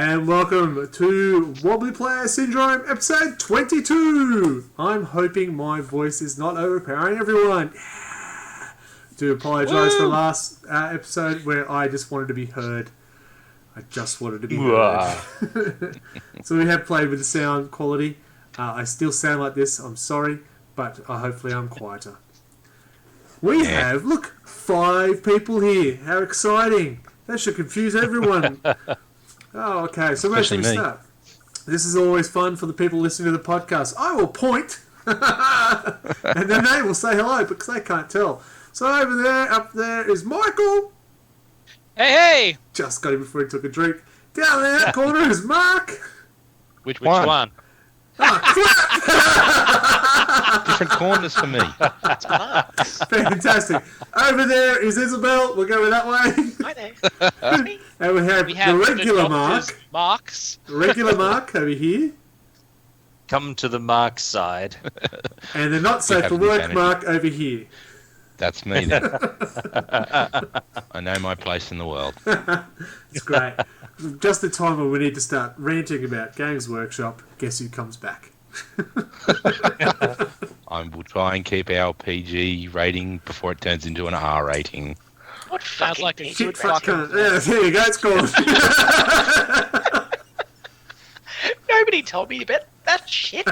And welcome to Wobbly Player Syndrome episode 22. I'm hoping my voice is not overpowering everyone. Do apologise for last episode where I just wanted to be heard. I just wanted to be heard. So we have played with the sound quality. I still sound like this. I'm sorry, but hopefully I'm quieter. We have, look, 5 people here. How exciting. That should confuse everyone. Oh, okay. So where should we start? This is always fun for the people listening to the podcast. I will point, and then they will say hello because they can't tell. So over there, up there is Michael. Hey! Just got him before he took a drink. Down there in that corner is Mark. Which one? Different corners for me. That's Mark's. Fantastic. Over there is Isabel. We'll go that way. Hi there. And we have the regular Mark. Mark's. Regular Mark over here. Come to the Mark side. And the not safe for work Mark over here. That's me then. I know my place in the world. It's great. Just the time when we need to start ranting about Games Workshop, guess who comes back? I will try and keep our PG rating before it turns into an R rating. What Sounds like a PG good Fuck fucking... cunt. Yeah, there you go, it's called. Nobody told me about that shit.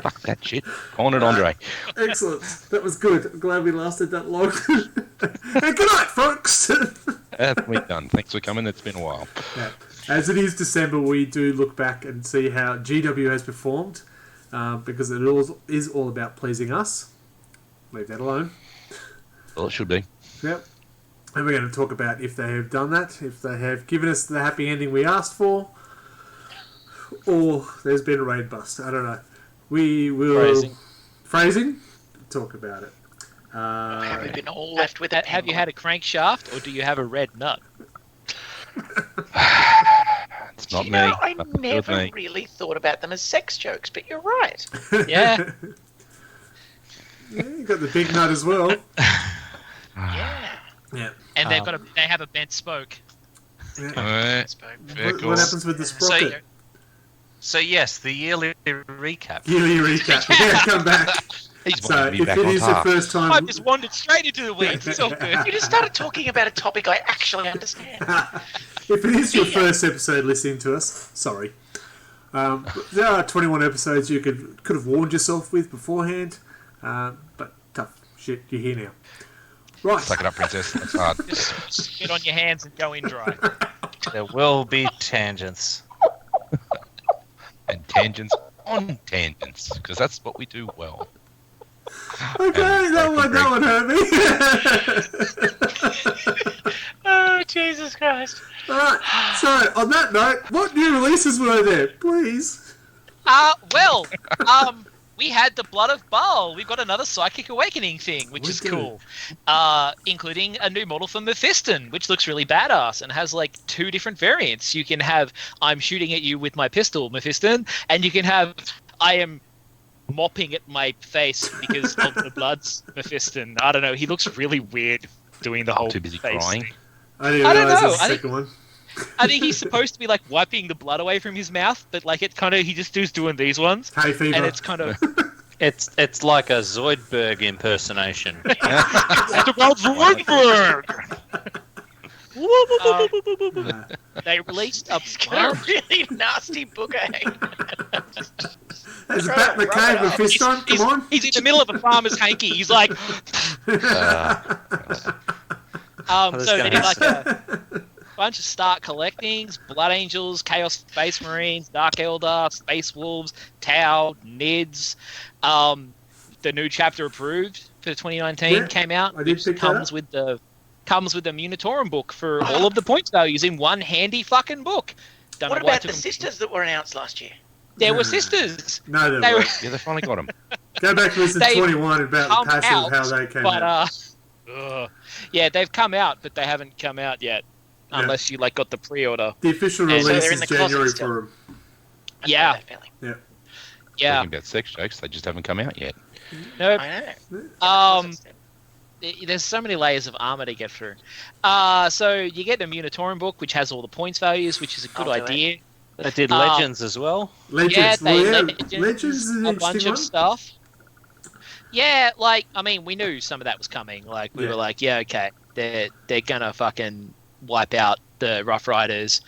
Fuck that shit. Calling it Andre. Excellent. That was good. I'm glad we lasted that long. And good night, folks. That's me done. Thanks for coming. It's been a while. Yeah. As it is December, we do look back and see how GW has performed, because it is all about pleasing us. Leave that alone. Well, it should be. Yep. And we're going to talk about if they have done that, if they have given us the happy ending we asked for, or there's been a raid bust. I don't know. We will... Phrasing? Talk about it. Have we been all left with it? Have you had a crankshaft, or do you have a red nut? It's not me. I Nothing to do with never me. really thought about them as sex jokes, but you're right. Yeah. Yeah, you got the big nut as well. Yeah. Yeah. And they have a bent spoke. Yeah. Alright. Very What cool. happens with the sprocket? So yes, the yearly recap. Yearly recap. Yeah, come back. He's So wanting to be if back it on is the top. first time... I've just wandered straight into the weeds. It's all good. You just started talking about a topic I actually understand. If it is your first episode listening to us, sorry. There are 21 episodes you could have warned yourself with beforehand, but tough shit, you're here now. Right. Suck it up, princess. That's hard. Just spit on your hands and go in dry. There will be tangents. And tangents on tangents, because that's what we do well. Okay, that one hurt me. Oh, Jesus Christ. Alright, so on that note, what new releases were there, please? We had the Blood of Baal. We've got another Psychic Awakening thing, which is cool. Including a new model for Mephiston, which looks really badass and has like 2 different variants. You can have I'm shooting at you with my pistol, Mephiston, and you can have I am mopping at my face because of the blood's Mephiston. I don't know. He looks really weird doing the whole Too busy face crying. thing. I didn't I don't realise know, there's a I second one. I think he's supposed to be like wiping the blood away from his mouth, but like it kind of he just is doing these ones, Hay fever. and it's kind of It's like a Zoidberg impersonation. it's about Zoidberg. They released a He's got a really nasty booger hanging. There's a bat in the cave with fist on, come on. He's in the middle of a farmer's hanky. He's like, so they did like a bunch of Stark Collectings, Blood Angels, Chaos Space Marines, Dark Eldar, Space Wolves, Tau, Nids. The new chapter approved for 2019 came out. I did which pick that comes up. with the Munitorum book for all of the points values in one handy fucking book. Don't What know why it about took the them- sisters that were announced last year? There were sisters. No, They they were were. Yeah, they finally got him. Go back to listen to They've 21 about come the passion of out, how they came but out. yeah, they've come out, but they haven't come out yet, Yeah. unless you like got the pre-order. The official and so release they're in is the closet January still. for them. I Yeah. know that feeling. Yeah, Talking about sex jokes, they just haven't come out yet. no, I know. there's so many layers of armor to get through. So you get the Munitorum book, which has all the points values, which is a good I'll do idea. They did Legends as well. Legends. Legends, Legends is an a bunch interesting of one. stuff. Yeah, like, I mean, we knew some of that was coming. Like, we Yeah. were like, yeah, okay, they're gonna fucking wipe out the Rough Riders.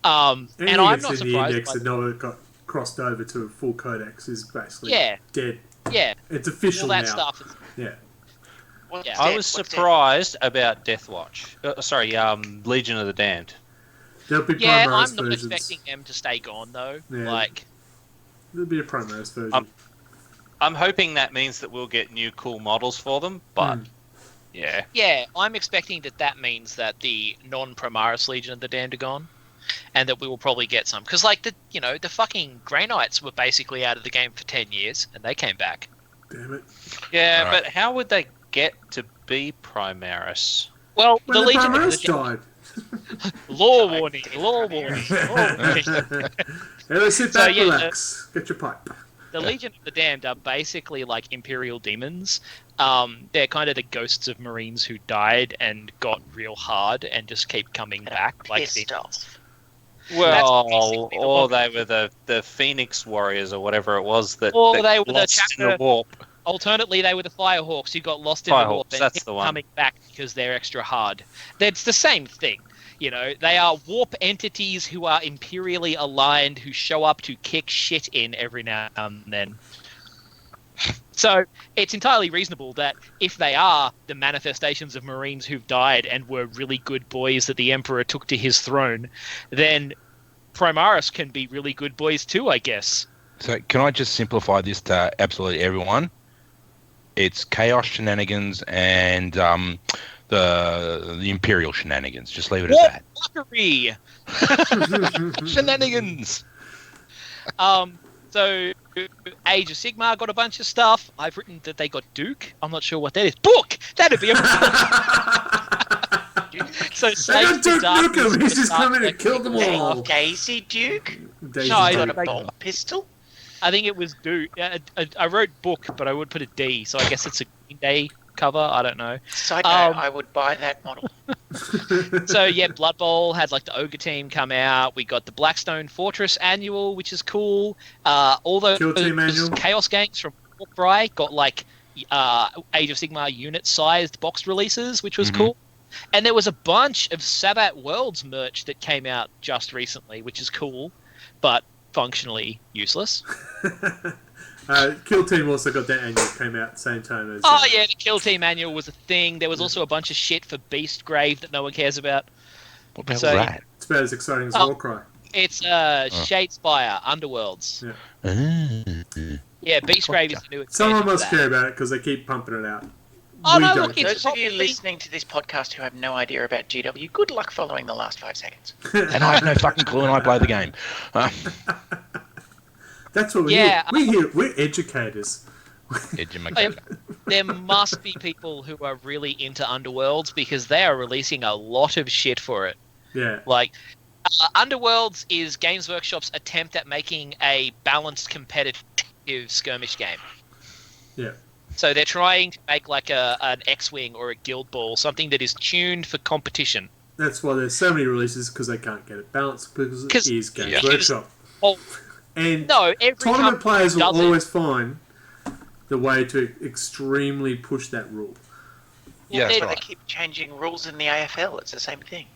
And I'm not in the surprised. index that no one got crossed over to a full codex is basically Yeah. dead. Yeah, It's official all that now. stuff. Yeah. What's Yeah. I dead? was What's dead? surprised about Deathwatch. Legion of the Damned. There'll be Yeah, Primaris I'm not versions. expecting them to stay gone though. Yeah. Like, There'll be a Primaris version. I'm hoping that means that we'll get new cool models for them, but yeah. yeah, I'm expecting that means that the non-Primaris Legion of the Damned are gone, and that we will probably get some. Because, like, the fucking Grey Knights were basically out of the game for 10 years, and they came back. Damn it. Yeah, Alright. but how would they get to be Primaris? Well, When the the Legion of Primaris the died. Law warning, law warning, law warning. Hey, sit So, back, yeah, relax. Get your pipe. The Legion of the Damned are basically like Imperial demons. They're kind of the ghosts of Marines who died and got real hard and just keep coming back. Like Pissed off. Well, basically the or one- they were the Phoenix Warriors or whatever it was that, Or that they were the lost in the chapter- warp. Alternately, they were the Firehawks who got lost in the warp Firehawks, and that's keep the one. coming back because they're extra hard. That's the same thing. They are warp entities who are imperially aligned, who show up to kick shit in every now and then. So it's entirely reasonable that if they are the manifestations of Marines who've died and were really good boys that the Emperor took to his throne, then Primaris can be really good boys too, I guess. So can I just simplify this to absolutely everyone? It's chaos shenanigans and the Imperial shenanigans. Just leave it at Fuckery! that. Shenanigans. So Age of Sigmar got a bunch of stuff. I've written that they got Duke. I'm not sure what that is. Book! That'd be a So They Slaves got to Duke Darkness Nukem. He's was just come in and like- killed them all. Daisy Duke? Daisy No, I Got Duke. a like- bomb pistol? I think it was Duke. I wrote book, but I would put a D, so I guess it's a Green Day cover. I don't know. Side note, Um, I would buy that model. So yeah, Blood Bowl had like the Ogre team come out. We got the Blackstone Fortress annual, which is cool. All those Kill Team annual. Chaos gangs from Warcry got like Age of Sigmar unit-sized box releases, which was Mhm. cool. And there was a bunch of Sabbat Worlds merch that came out just recently, which is cool, but functionally useless. Kill Team also got that annual, came out at the same time as. Oh yeah, the Kill Team annual was a thing. There was also a bunch of shit for Beast Grave that no one cares about. What the hell's So- that? It's about as exciting as Oh. Warcry. It's Shadespire Underworlds. Yeah, Beast Grave is the new expansion Someone for must that. care about it because they keep pumping it out. Oh, We no, don't. look, it's Those of you probably- listening to this podcast who have no idea about GW, good luck following the last 5 seconds. And I have no fucking clue and I play the game. That's what we Yeah, we're educators. There must be people who are really into Underworlds because they are releasing a lot of shit for it. Yeah. Like, Underworlds is Games Workshop's attempt at making a balanced competitive skirmish game. Yeah. So they're trying to make like an X-Wing or a Guild Ball, something that is tuned for competition. That's why there's so many releases because they can't get it balanced because it 'Cause- is Games yeah. Workshop. Oh, And no, every tournament company players will does it. always find the way to extremely push that rule. Yeah, they're- that's They right. keep changing rules in the AFL. It's the same thing.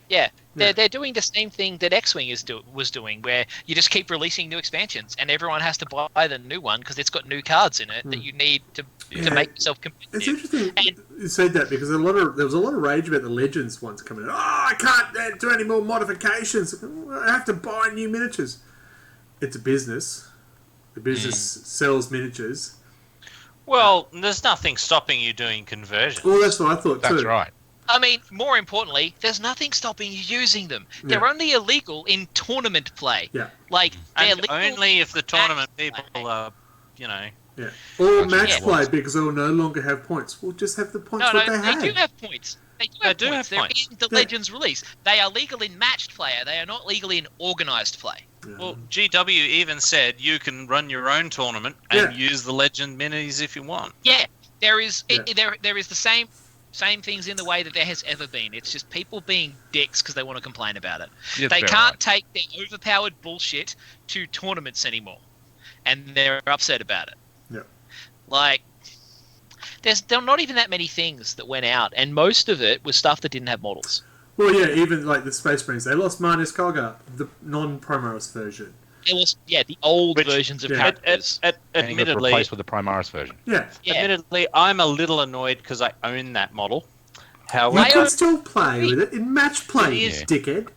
Yeah, Yeah. they're doing the same thing that X-Wing was doing, where you just keep releasing new expansions, and everyone has to buy the new one because it's got new cards in it that you need to Yeah. make yourself It's competitive. interesting And- you said that because there was a lot of rage about the Legends ones coming out. Oh, I can't do any more modifications. I have to buy new miniatures. It's a business. The business sells miniatures. Well, there's nothing stopping you doing conversions. Well, that's what I thought too. That's right. I mean, more importantly, there's nothing stopping you using them. They're Yeah. only illegal in tournament play. Yeah. Like, they're And legal only if the tournament match people play. are, you know. Yeah. Or That's match yeah. play because they will no longer have points. We'll just have the points No, what they they had. do have points. They do They have do points. have They're points. in the Yeah. Legends release. They are legal in matched player. They are not legal in organised play. Well, GW even said you can run your own tournament and Yeah. use the legend minis if you want. Yeah, there is Yeah. there is the same Same things in the way that there has ever been. It's just people being dicks because they want to complain about it. Yeah, They fair can't right. take their overpowered bullshit to tournaments anymore, and they're upset about it. Yeah. Like, there are not even that many things that went out, and most of it was stuff that didn't have models. Well, yeah, even like the Space Marines, they lost Marnus Koga, the non-Primaris version. It was, the old Which- versions of yeah. characters. And it got Admittedly, replaced with the Primaris version. Yeah. admittedly, I'm a little annoyed because I own that model. You However, can still play with it in match play, It you is. dickhead.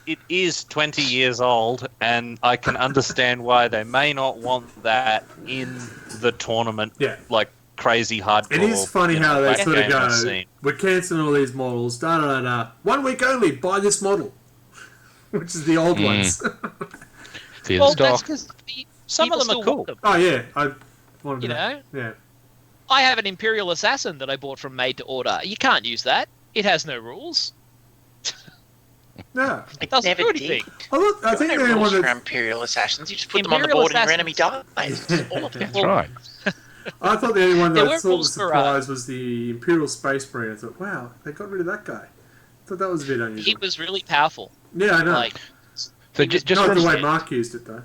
it is 20 years old, and I can understand why they may not want that in the tournament, Yeah. like crazy hardcore. It is funny how they sort of backgammon go, scene. we're cancelling all these models, da-da-da-da. 1 week only, buy this model. Which is the old ones. Fear Well, the that's stock. because Some of them are cool. Oh, yeah. I wanted You to know? Yeah. I have an Imperial Assassin that I bought from Made to Order. You can't use that. It has no rules. Yeah. It doesn't Never do did. anything. I think There the are only rules one for that Imperial Assassins. You just put them on the Imperial board and your enemy Assassins- dies. All of them. That's right. I thought the only one There that I were thought was rules for, surprised was the Imperial Space Marine. I thought, wow, they got rid of that guy. I thought that was a bit unusual. He was really powerful. Yeah, I know. Like, So He was just Not for the way understand. Mark used it, though.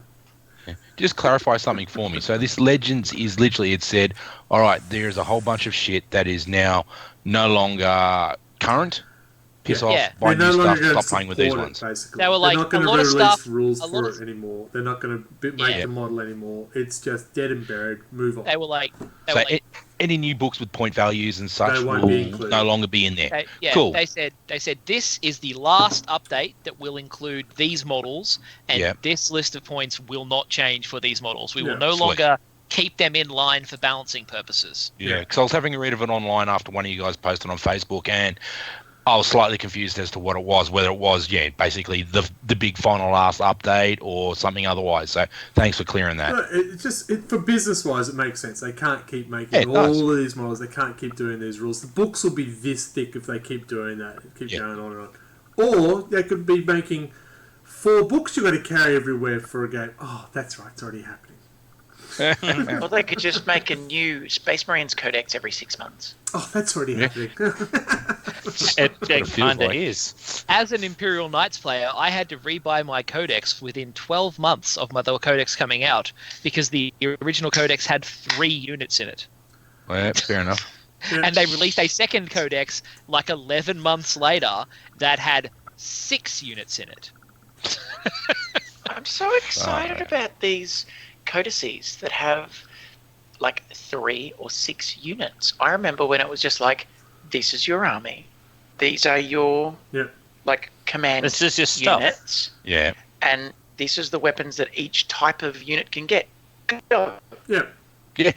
Just clarify something for me. So this Legends is literally, it said, all right, there's a whole bunch of shit that is now no longer current. Piss off, Yeah. buy They're new no stuff, longer gonna stop playing with these support it, ones. Basically. They were like, They're not a going lot to of release stuff- rules a lot for of- it anymore. They're not going to make Yeah. the model anymore. It's just dead and buried. Move on. they were like, they So were like, any new books with point values and such They won't will be included. no longer be in there. Cool. They said this is the last update that will include these models, and Yeah. this list of points will not change for these models. We Yeah. will no Sweet. longer keep them in line for balancing purposes. Yeah, because I was having a read of it online after one of you guys posted on Facebook, and I was slightly confused as to what it was, whether it was, basically the big final last update or something otherwise. So thanks for clearing that. No, for business wise, it makes sense. They can't keep Yeah, making it all does. of these models. They can't keep doing these rules. The books will be this thick if they keep doing that. Keep Yeah. going on and on. Or they could be making 4 books you've got to carry everywhere for a game. Oh, that's right. It's already happening. Or they could just make a new Space Marines Codex every 6 months. Oh, that's already Yeah. happening. It feels kind of like. is. As an Imperial Knights player, I had to rebuy my codex within 12 months of the codex coming out because the original codex had 3 units in it. Well, yeah, fair enough. Yeah. And they released a second codex like 11 months later that had 6 units in it. I'm so excited Right. about these codices that have like 3 or 6 units. I remember when it was just like, this is your army. These are your Yeah. like command It's just your stuff. units. Yeah. And this is the weapons that each type of unit can get. Go. Yeah. Yeah.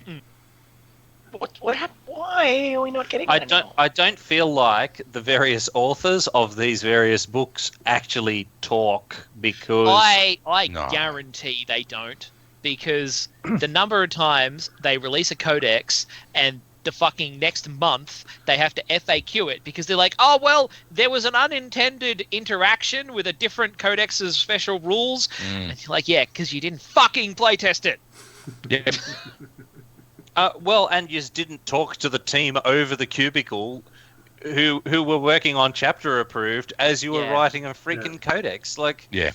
What happened? Why are we not getting that anymore? I don't feel like the various authors of these various books actually talk because I No. guarantee they don't, because the number of times they release a codex and the fucking next month they have to FAQ it because they're like, oh well, there was an unintended interaction with a different codex's special rules, and you're like, yeah, because you didn't fucking playtest it. Yeah. well, and you just didn't talk to the team over the cubicle who were working on chapter approved as you were Yeah. writing a freaking codex. Like Yeah.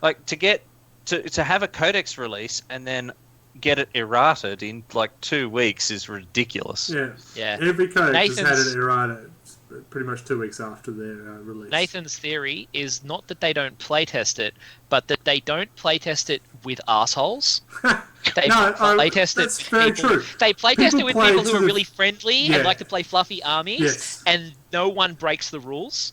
like to get to have a codex release and then get it errated in like 2 weeks is ridiculous. Yeah. Yeah. Every codex has had Nathan's- it errata pretty much 2 weeks after their release. Nathan's theory is not that they don't playtest it, but that they don't playtest it with assholes. They playtest that's it very with people. true. They playtest People it with play people to who are the- really friendly Yeah. and like to play fluffy armies, Yes. and no one breaks the rules.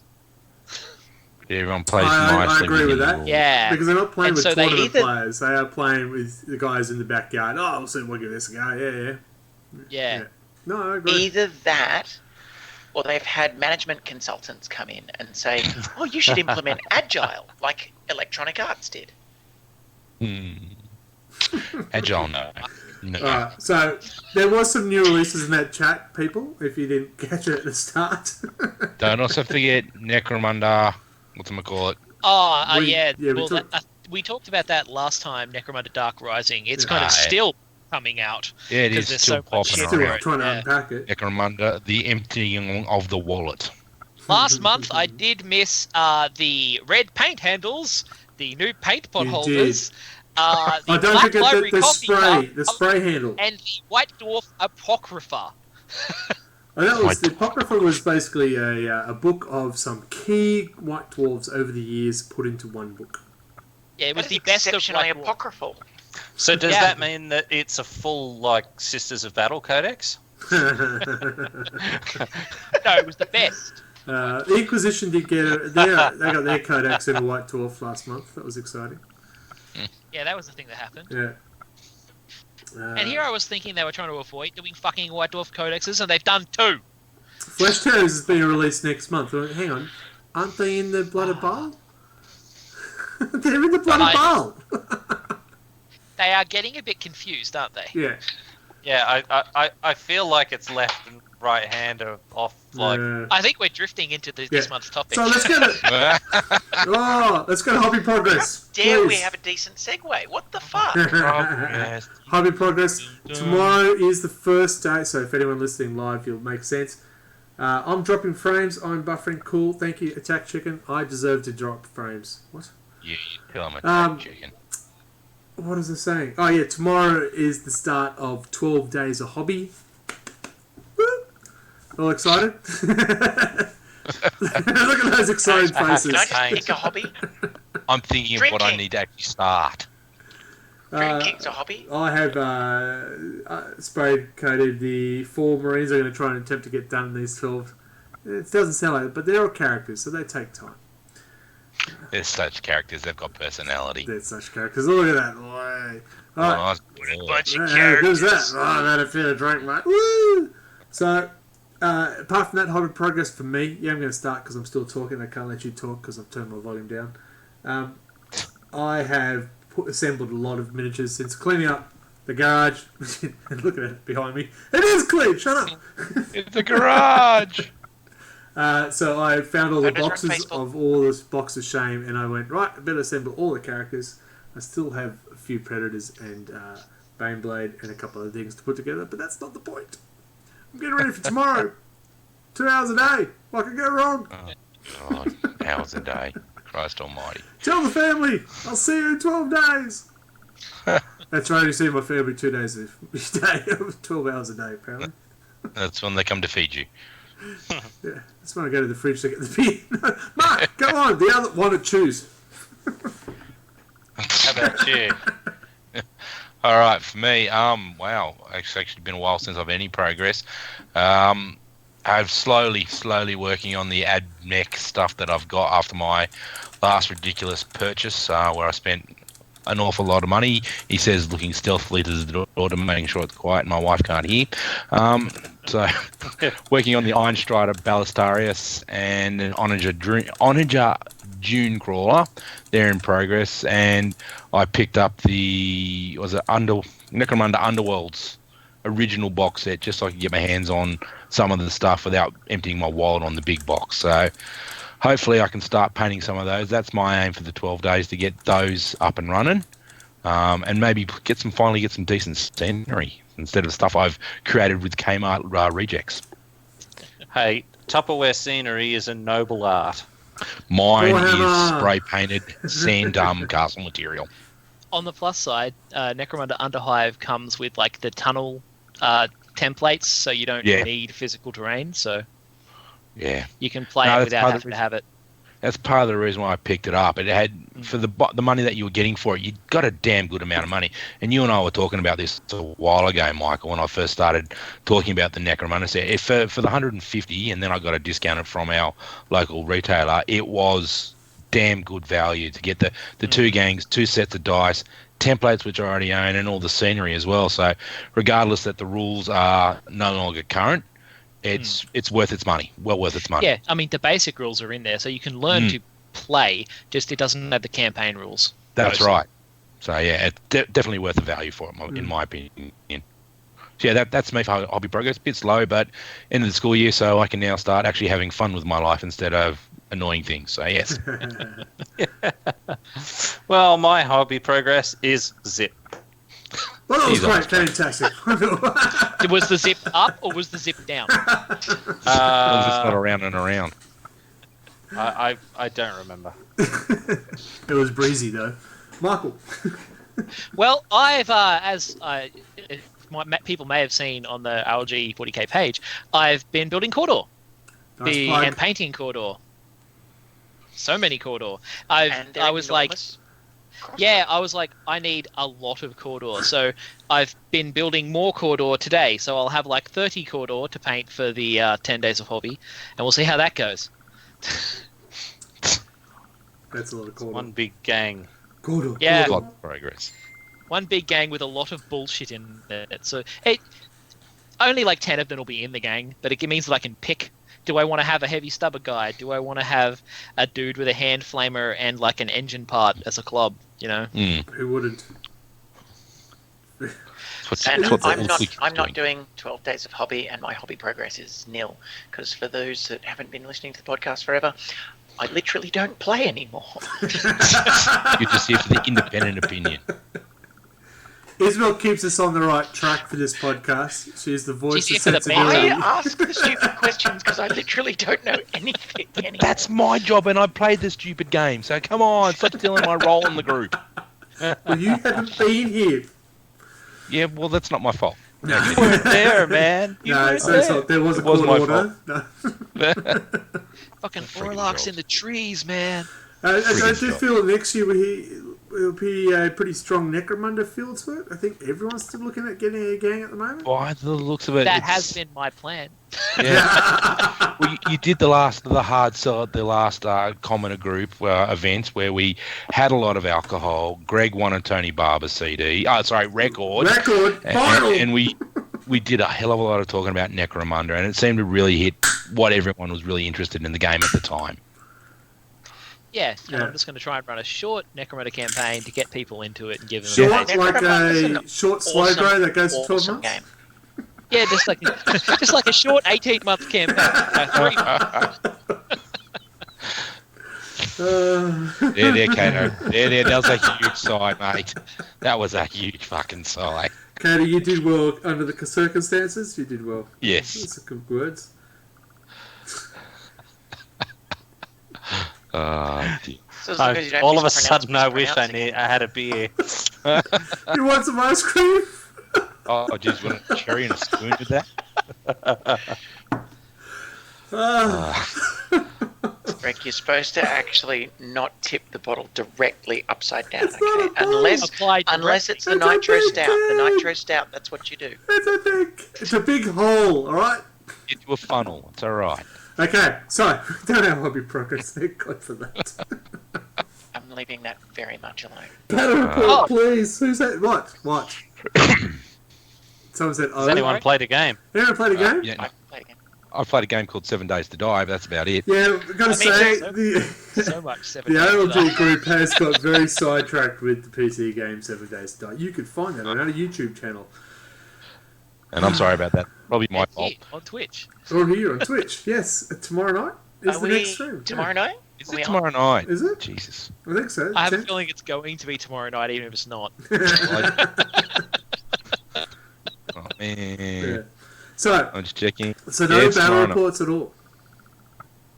Everyone plays I nicely. agree with within the that. rules. Yeah. Because they're not playing And with so they tournament either- players. They are playing with the guys in the backyard. Oh, we'll give this a go. Yeah. Yeah. No, I agree. Either that, or they've had management consultants come in and say, oh, you should implement Agile, like Electronic Arts did. Agile, no. No. Alright, so there was some new releases in that chat, people, if you didn't catch it at the start. Don't also forget Necromunda. Whatchamacallit? Oh, We- yeah. yeah, we Well, talked- we talked about that last time. Necromunda Dark Rising. It's Yeah. kind of Aye. still coming out. Yeah, it 'Cause is there's still so much popping shit Still there. trying to Yeah. unpack it. Necromunda, the emptying of the wallet. Last month, I did miss the red paint handles, the new paint pot You holders, the I don't Black forget Library the coffee spray, cup, the spray handle. and the White Dwarf Apocrypha. And that was the Apocrypha was basically a book of some key White Dwarves over the years put into one book. Yeah, it was That is the best of exceptionally White Dwarf. apocryphal. So does Yeah. that mean that it's a full like Sisters of Battle codex? No, it was the best. The Inquisition did get they got their codex in a White Dwarf last month. That was exciting. Yeah, that was the thing that happened. Yeah. And here I was thinking they were trying to avoid doing fucking White Dwarf codexes, and they've done 2. Flesh Tearers is being released next month. Hang on, aren't they in the Blood of Baal? They're in the Blood of Baal. They are getting a bit confused, aren't they? Yeah. Yeah, I feel like it's left and right hand are off. Like, I think we're drifting into this month's topic. So let's go to let's go to hobby progress. Dare we please. have a decent segue? What the fuck? Yes. Hobby progress. Tomorrow is the first day, so if anyone listening live, you'll make sense. I'm dropping frames. I'm buffering. Cool. Thank you, Attack Chicken. I deserve to drop frames. What? You tell him a chicken. What is it saying? Oh yeah, tomorrow is the start of 12 days of hobby. Woo! All excited? Look at those excited faces. Can I just pick a hobby? I'm thinking of what I Drinking. need to actually start. Drinking's a hobby. I have sprayed coated the 4 Marines I'm going to try and attempt to get done in these 12. It doesn't sound like it, but they're all characters, so they take time. They're such characters, they've got personality. They're such characters. Look at that. Alright. Oh, Bunch of How good's characters. that? Oh, I've had a fair drink, mate. Woo! So, apart from that, hobby progress for me, I'm going to start because I'm still talking. I can't let you talk because I've turned my volume down. I have assembled a lot of miniatures since cleaning up the garage. And look at it behind me. It is clean. Shut up. It's the garage! So I found all the Photos are on boxes Facebook. of all this box of shame, and I went, right, I better assemble all the characters. I still have a few Predators and Baneblade and a couple of things to put together, but that's not the point. I'm getting ready for tomorrow. 2 hours a day. What could go wrong? Oh, God. Hours a day. Christ almighty. Tell the family. I'll see you in 12 days. That's right, you see my family 2 days each day. 12 hours a day, apparently. That's when they come to feed you. Yeah, that's when I go to the fridge to get the beer. Mark, go on. The other one to choose. how about you? All right, for me, wow, it's actually been a while since I've had any progress. I've slowly working on the ad mech stuff that I've got after my last ridiculous purchase, where I spent an awful lot of money. He says looking stealthily to the door to making sure it's quiet and my wife can't hear. So working on the Einstrider Ballistarius and an Onager Dune Crawler. They're in progress, and I picked up the Necromunda Underworlds original box set just so I could get my hands on some of the stuff without emptying my wallet on the big box. So hopefully I can start painting some of those. That's my aim for the 12 days, to get those up and running, and maybe finally get some decent scenery instead of stuff I've created with Kmart rejects. Hey, Tupperware scenery is a noble art. Mine Warhammer. is spray painted sand castle material. On the plus side, Necromunda Underhive comes with like the tunnel templates, so you don't need physical terrain, so Yeah, you can play No, it that's without part of having to have it. that's part of the reason why I picked it up. It had, for the money that you were getting for it, you got a damn good amount of money. And you and I were talking about this a while ago, Michael, when I first started talking about the Necromunda set. If for the 150, and then I got a discount from our local retailer, it was damn good value to get the 2 gangs, 2 sets of dice, templates which I already own, and all the scenery as well. So regardless that the rules are no longer current, it's worth its money. Well worth its money. Yeah, I mean the basic rules are in there, so you can learn to play. Just it doesn't have the campaign rules. That's right. So yeah, it's definitely worth the value for it, in my opinion. So yeah, that's me for hobby progress. A bit slow, but end of the school year, so I can now start actually having fun with my life instead of annoying things. So yes. Well, my hobby progress is zip. Well, that was He's great. honest, Fantastic. Was the zip up or was the zip down? As long as it's not around and around. I don't remember. It was breezy, though. Michael. Well, I've people may have seen on the RLG 40k page, I've been building Cawdor Nice plug. and painting Cawdor. So many Cawdor. And they're I was like, enormous. yeah, I was like, I need a lot of Cawdor. So I've been building more Cawdor today. So I'll have like 30 Cawdor to paint for the 10 days of hobby, and we'll see how that goes. That's a lot of Cawdor. One big gang. Cawdor. Yeah. Cawdor. God, progress. One big gang with a lot of bullshit in it. So only like 10 of them will be in the gang, but it means that I can pick. Do I want to have a heavy stubber guy? Do I want to have a dude with a hand flamer and like an engine part as a club? You know. Who wouldn't? And That's what I'm not doing 12 days of hobby, and my hobby progress is nil. Because for those that haven't been listening to the podcast forever, I literally don't play anymore. You're just here for the independent opinion. Isabel keeps us on the right track for this podcast. She's the voice She's of here for the I sensibility. ask the stupid questions because I literally don't know anything anymore. That's my job, and I played the stupid game. So come on, stop stealing my role in the group. Well, you haven't been here. Yeah, well, that's not my fault. No, You weren't there, man. You no, weren't so there. it's not, there was a It was court my order. No. Fucking Freaking Orlocks jobs. in the trees, man. I do job. feel next year it'll be a pretty strong Necromunda feel to it. I think everyone's still looking at getting a gang at the moment. By the looks of it, That it's- has been my plan. Yeah. Well, you did the hard sell at the last commoner group events where we had a lot of alcohol. Greg won a Tony Barber CD. Record. Record, final. And we did a hell of a lot of talking about Necromunda, and it seemed to really hit what everyone was really interested in the game at the time. Yeah, and Yeah. I'm just going to try and run a short Necromunda campaign to get people into it and give them Short, a like Necromunda's an a short slow awesome, grow that goes for 12 awesome months. game. Yeah, just like a short 18-month campaign. 3 months. There, Kato. There. That was a huge sigh, mate. That was a huge fucking sigh. Katie, you did well under the circumstances. You did well. Yes. That's some good words. Dear. So it's because you don't All of a mispronounce sudden, I wish I mispronouncing. had a beer. You want some ice cream? Oh, geez, you want a cherry and a spoon with that? Rick, you're supposed to actually not tip the bottle directly upside down, It's not okay? a bottle. Unless it's the It's a nitro big stout. The thing. nitro stout, that's what you do. It's a big hole, alright? Into a funnel. It's all right. Okay, so, don't have hobby progress. Thank God for that. I'm leaving that very much alone. Battle report, please. Who's that? What? Someone said, Has anyone played a game? Anyone played a game? Yeah, I can play again. I played a game called 7 Days to Die, but that's about it. Yeah, I've got to I mean, say, so- the So much 7 the days to ALG die. group has got very sidetracked with the PC game 7 Days to Die. You could find that on our YouTube channel. And I'm sorry about that. Probably my And fault. here, on Twitch. Or here on Twitch. Yes, tomorrow night is Are the we next stream. tomorrow night? Is Are we it on? tomorrow night? Is it? Jesus. I think so. I have a 10th. feeling it's going to be tomorrow night, even if it's not. Oh, man. Yeah. So, I'm just checking. so Yeah, no it's battle tomorrow night. reports at all.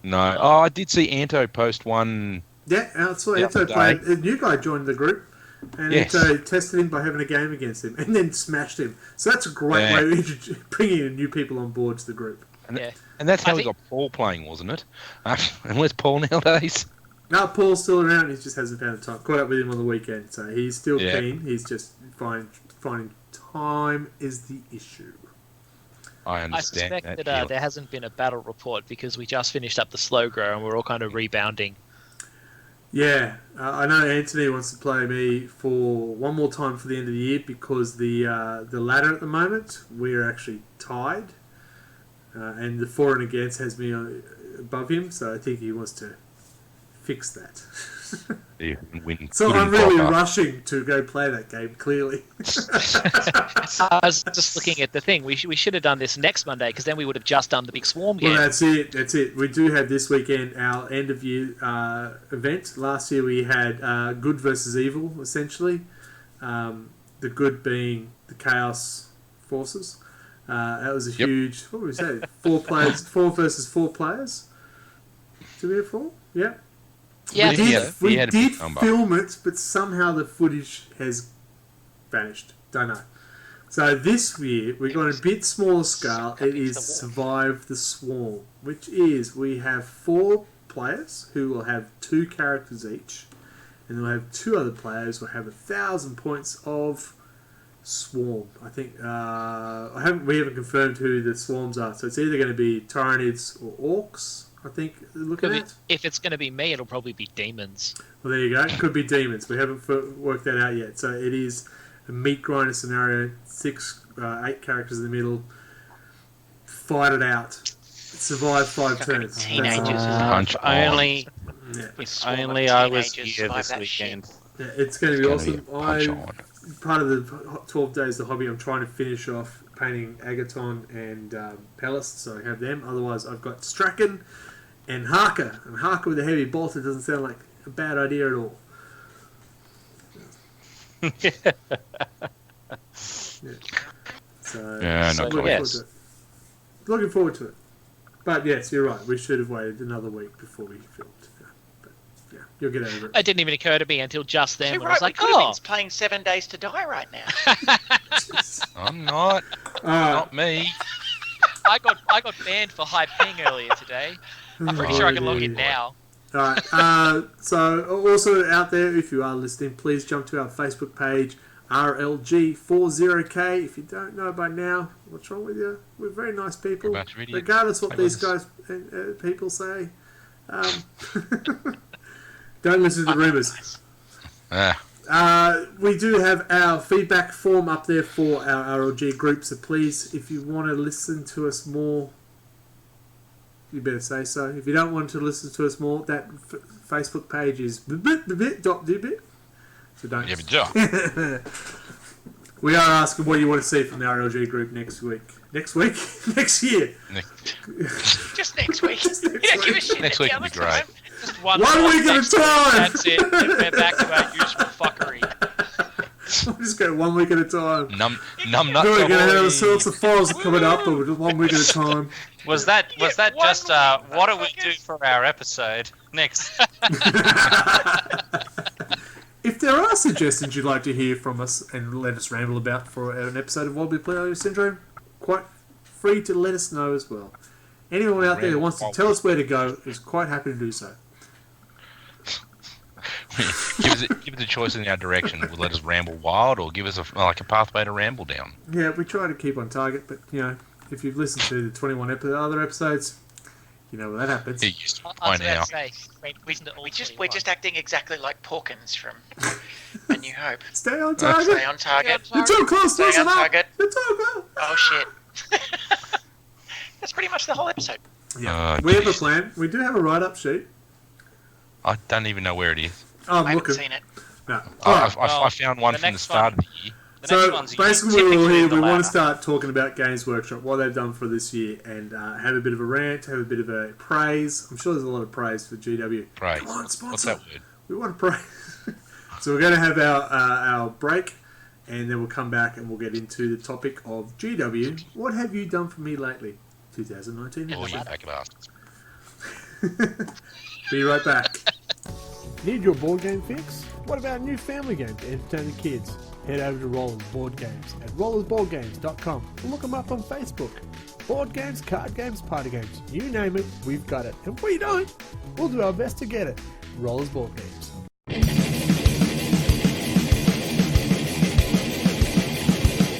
No. Oh, I did see Anto post one. Yeah, that's what The Anto other played. day. A new guy joined the group, and Yes. Anto tested him by having a game against him, and then smashed him. So that's a great Yeah. way of bringing new people on board to the group. Yeah. And that's I how we think- got Paul playing, wasn't it? And where's Paul nowadays? No, Paul's still around. He just hasn't found the time. Caught up with him on the weekend, so he's still Yeah. keen. He's just finding time is the issue. I I understand suspect that. that feeling. there hasn't been a battle report because we just finished up the slow grow and we're all kind of rebounding. Yeah, I know Anthony wants to play me for one more time for the end of the year because the ladder at the moment we're actually tied, and the for and against has me above him, so I think he wants to fix that. You can win. So good I'm in really proper. rushing to go play that game. Clearly, I was just looking at the thing. We should have done this next Monday because then we would have just done the big swarm game. well, that's it. That's it. We do have this weekend our end of year event. Last year we had good versus evil, essentially. The good being the Chaos Forces. That was a huge. What would we say? 4 players, 4 versus 4 players. Did we have 4? Yeah. Yeah, We did film it, but somehow the footage has vanished. Don't know. So this year we've got a bit smaller scale. It is Survive the Swarm, which is we have 4 players who will have 2 characters each, and we'll have 2 other players who will have 1,000 points of Swarm. I think we haven't confirmed who the swarms are, so it's either going to be Tyranids or Orcs. I think looking at. If it's going to be me, it'll probably be demons. Well, there you go. It could be demons. We haven't worked that out yet. So it is a meat grinder scenario. 8 characters in the middle. Fight it out. Survive 5 turns. Teenagers. Only I was here survive this that weekend. Yeah, it's going to be awesome. Punch on. Part of the 12 days of the hobby, I'm trying to finish off painting Agaton and Palace, so I have them. Otherwise, I've got Strachan and Harker. And Harker with a heavy bolter doesn't sound like a bad idea at all. Yeah. So, looking forward to it. But yes, you're right. We should have waited another week before we filmed. Yeah, you'll get over it. It didn't even occur to me until just then. When I was we like, could have been playing 7 Days to Die right now. I'm not. Not me. I got banned for high ping earlier today. I'm pretty sure I can log in now. Alright, so also out there, if you are listening, please jump to our Facebook page, RLG40K. If you don't know by now, what's wrong with you? We're very nice people, regardless what these guys people say. Don't listen to the rumours. We do have our feedback form up there for our RLG group, so please, if you want to listen to us more, you better say so. If you don't want to listen to us more, that Facebook page is bit.dbit. So don't. We are asking what you want to see from the RLG group next week. Next week? Next year. Just next week. You don't give a shit. Next week would be great. Just one week at a time. That's it. And we're back to our usual fuckery. We'll just go 1 week at a time. Numb We're going to have all sorts of files coming up, but just 1 week at a time. Was that just what do we do for our episode next? If there are suggestions you'd like to hear from us and let us ramble about for an episode of Wobbly Player Syndrome, quite free to let us know as well. Anyone out there who wants to tell us where to go is quite happy to do so. give us a choice in our direction. Will let us ramble wild, or give us a pathway to ramble down. Yeah, we try to keep on target, but if you've listened to the 21 other episodes, you know what that happens. I was about to say, We're just acting exactly like Porkins from A New Hope. Stay on target. Stay on target. You're too close. Stay on target. You're too close. Oh shit. That's pretty much the whole episode. Yeah, we have a plan. We do have a write-up sheet. I don't even know where it is. Oh, I haven't seen it. No. I found one from the start of the year. So basically, we want to start talking about Games Workshop, what they've done for this year, and have a bit of a rant, have a bit of a praise. I'm sure there's a lot of praise for GW. Praise. Come on, sponsor. What's that word? We want to praise. So we're going to have our break, and then we'll come back and we'll get into the topic of GW. What have you done for me lately? 2019. Oh, you pack of asses. Be right back. Need your board game fix? What about a new family game to entertain the kids? Head over to Rollers Board Games at rollersboardgames.com and look them up on Facebook. Board games, card games, party games, you name it, we've got it. And if we don't, we'll do our best to get it. Rollers Board Games.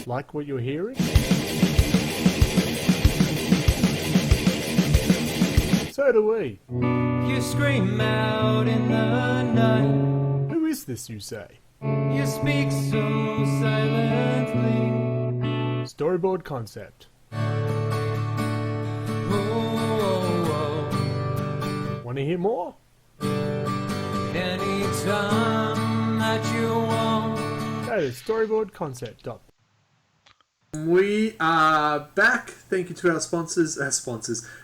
Like what you're hearing? So do we. You scream out in the night. Who is this, you say? You speak so silently. Storyboard concept. Oh, Want to hear more? anytime that you want. Go to storyboardconcept.com. We are back. Thank you to our sponsors.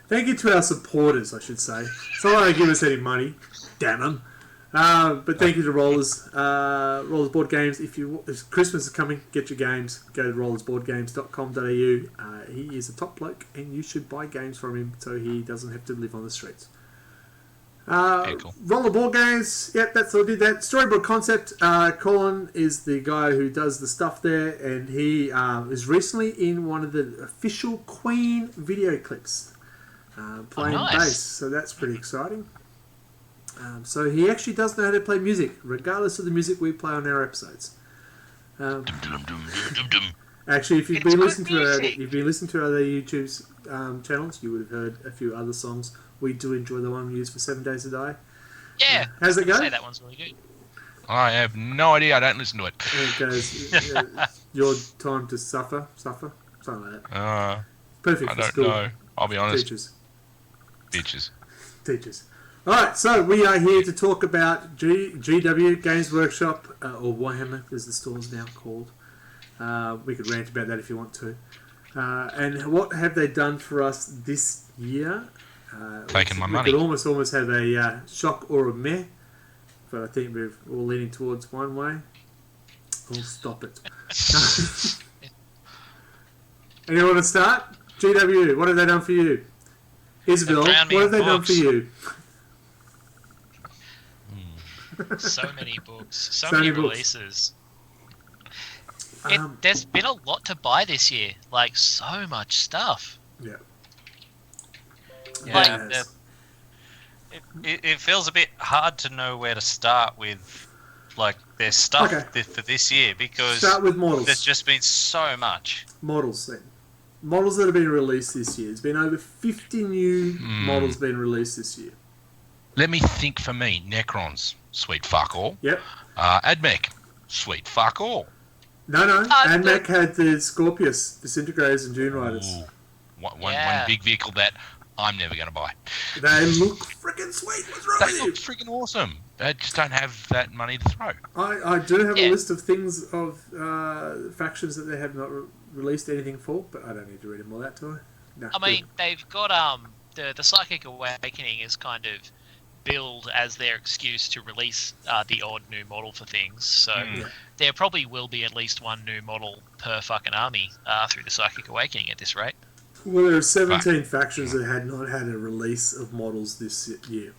Thank you to our supporters, I should say. It's not like they give us any money. Damn them. But thank you to Rollers. Rollers Board Games. If Christmas is coming, get your games. Go to rollersboardgames.com.au. He is a top bloke, and you should buy games from him so he doesn't have to live on the streets. Cool. Roller Board Games. Yep, that's all. Did that. Storyboard Concept. Colin is the guy who does the stuff there, and he is recently in one of the official Queen video clips, playing bass. So that's pretty exciting. So he actually does know how to play music, regardless of the music we play on our episodes. Actually, if you've been listening to other YouTube's channels, you would have heard a few other songs. We do enjoy the one we use for 7 Days a Day. Yeah. How's it go? Say that one's really good. I have no idea. I don't listen to it. It goes, your time to suffer, something like that. Perfect I for don't school. know. I'll be honest. Teachers. Alright, so we are here to talk about GW, Games Workshop, or Warhammer, as the store's now called. We could rant about that if you want to. And what have they done for us this year? Taking my money. We could almost have a shock or a meh, but I think we're all leaning towards one way. I'll stop it. Anyone want to start? GW, what have they done for you? Isabel, what have they done for you? So many books. So many releases. There's been a lot to buy this year. Like, so much stuff. Yeah. Yeah. It feels a bit hard to know where to start with, like, their stuff for this year, because start with models. There's just been so much. Models, then. Models that have been released this year. There's been over 50 new models being released this year. Let me think for me. Necrons, sweet fuck all. Yep. Admech, sweet fuck all. No. Admech had the Scorpius, Disintegrators and Dune Riders. One big vehicle that I'm never going to buy. They look freaking sweet. What's wrong with you? They look freaking awesome. I just don't have that money to throw. I do have a list of things of factions that they have not released anything for, but I don't need to read them all out, do I? No, I mean, they've got the Psychic Awakening is kind of billed as their excuse to release the odd new model for things. So there probably will be at least one new model per fucking army through the Psychic Awakening at this rate. Well, there are 17 factions that had not had a release of models this year.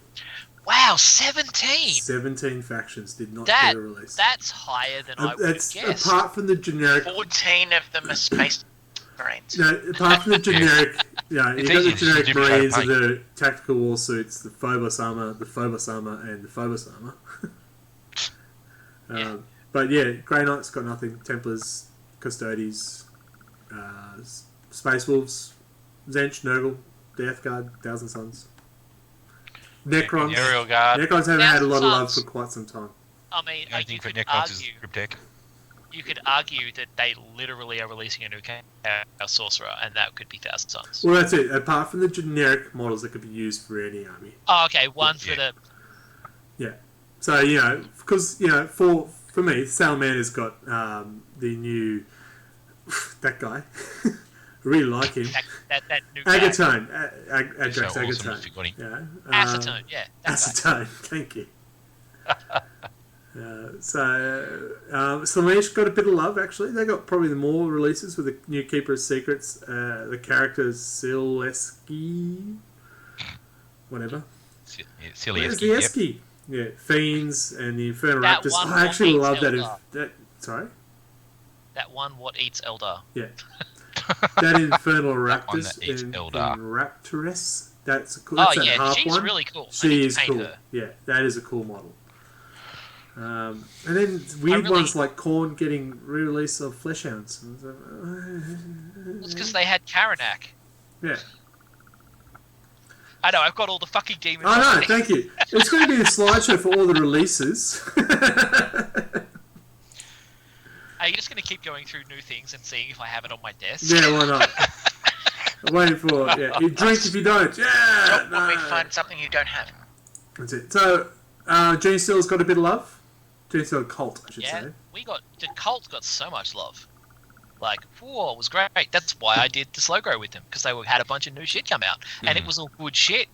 Wow, 17! 17 factions did not get a release. That's higher than I would have guessed. Apart from the generic... 14 of them are Space Marines. No, apart from the generic... you got the generic Marines and the tactical war suits, the Phobos armor, and the Phobos armor. But yeah, Grey Knights got nothing. Templars, Custodes, Space Wolves, Zench, Nurgle, Death Guard, Thousand Suns. Necrons. Aerial Guard. Necrons haven't had a lot of love for quite some time. I mean, you could argue... You could argue that they literally are releasing a new Chaos Sorcerer, and that could be Thousand Suns. Well, that's it. Apart from the generic models that could be used for any army. Oh, okay. One for the... Yeah. So, because, for me, Salamander's got the new... that guy. I really like him. That new Agatone. Agatone. Agatone. Yeah. Acetone, yeah. Acetone, thank you. Slaanesh got a bit of love, actually. They got probably the more releases with the new Keeper of Secrets, the characters Sileski, whatever. Where's the Eski? Yeah, Fiends and the Infernal Raptors. I actually love that. Sorry? That one, What Eats Eldar. Yeah. That Infernal Raptors that eats and Eldar. Raptoress. That's cool. That's that half she's one. really cool. She is cool. Her. Yeah, that is a cool model. And then weird ones like Khorne getting re-release of Fleshhounds. It's because they had Karanak. Yeah. I know, I've got all the fucking demons. I know, thank you. It's going to be a slideshow for all the releases. Are you just going to keep going through new things and seeing if I have it on my desk? Yeah, why not? I'm waiting for it. Yeah. You drink if you don't. Yeah. When we find something you don't have. That's it. So, Gene Steele's got a bit of love. Gene Steele Cult, I should say. The Cult got so much love. Like, whoa, it was great. That's why I did the Slowgrow with them, because they had a bunch of new shit come out, and it was all good shit.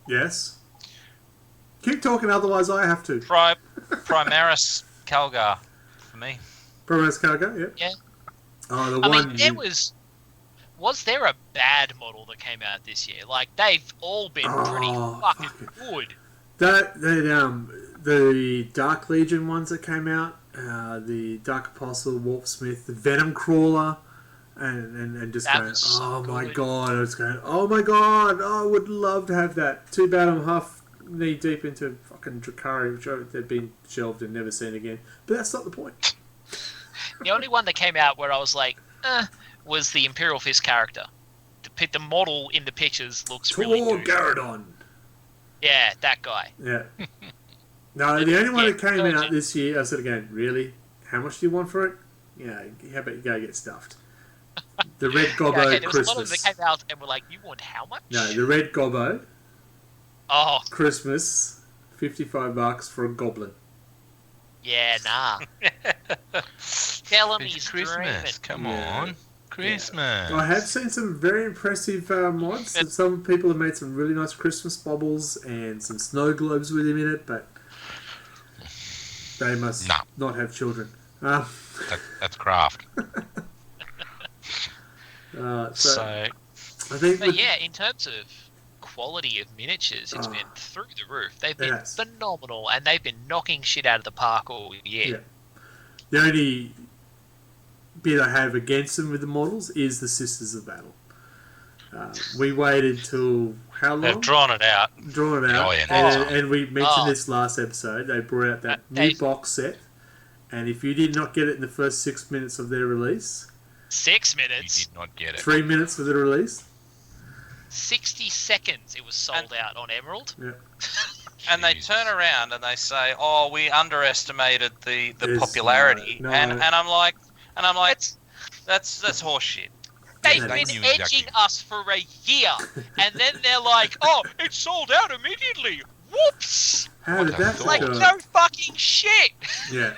Yes. Keep talking, otherwise I have to. Primaris Calgar for me. Promise Cargo, yep. Yeah. Oh, the I one. mean, there was there a bad model that came out this year? Like, they've all been pretty fucking good. The Dark Legion ones that came out, the Dark Apostle, Warp Smith, the Venom Crawler, and just That going, was so oh my good. god, I was going, oh my god, I would love to have that. Too bad I'm half knee deep into fucking Drakari, which they've been shelved and never seen again. But that's not the point. The only one that came out where I was like, was the Imperial Fist character. The model in the pictures looks really Tor good. Garadon. Yeah, that guy. Yeah. No, the only one that came Virgin. out this year, I said again, really? How much do you want for it? Yeah, how about you go get stuffed? The Red Gobbo Yeah, okay, there was a lot of them Christmas. that came out and were like, you want how much? No, the Red Gobbo Oh, Christmas, $55 for a goblin. yeah, nah. Tell him It's he's Christmas. dreaming. Come on. Christmas. I have seen some very impressive mods. Some people have made some really nice Christmas baubles and some snow globes with him in it, but they must Nah. not have children. That's craft. So, I think but yeah, in terms of quality of miniatures, it's been through the roof. They've been Yes. phenomenal, and they've been knocking shit out of the park all year. Yeah. The only bit I have against them with the models is the Sisters of Battle. We waited till how long? They've drawn it out. Drawn it out. Oh, yeah, And we mentioned Oh. this last episode. They brought out that They- new box set, and if you did not get it in the first 6 minutes of their release, 6 You minutes, did not get it. 3 minutes of the release, 60 seconds, it was sold out on Emerald. yeah, And they Jesus. turn around and they say, "Oh, we underestimated the It's popularity," no. and I'm like, that's horseshit. They've Yeah, been they knew edging exactly. us for a year, and then they're like, "Oh, it's sold out immediately." Whoops! how did that Like, go? no fucking shit. Yeah.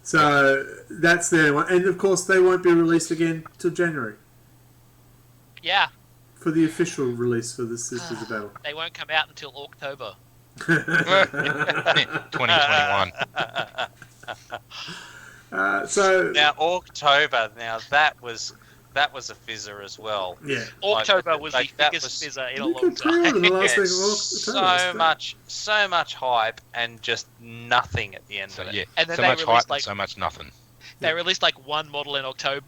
So that's their one, and of course they won't be released again till January Yeah, for the official release for the Sisters of Battle. they won't come out until October. 2021. So Now October, that was a fizzer as well. yeah, October was like, the that biggest was- fizzer in a you long could pre-order time. the last Yeah, week of October. so much hype and just nothing at the end So of it. yeah, And then so they much released, hype, like- and so much nothing. They released like one model in October,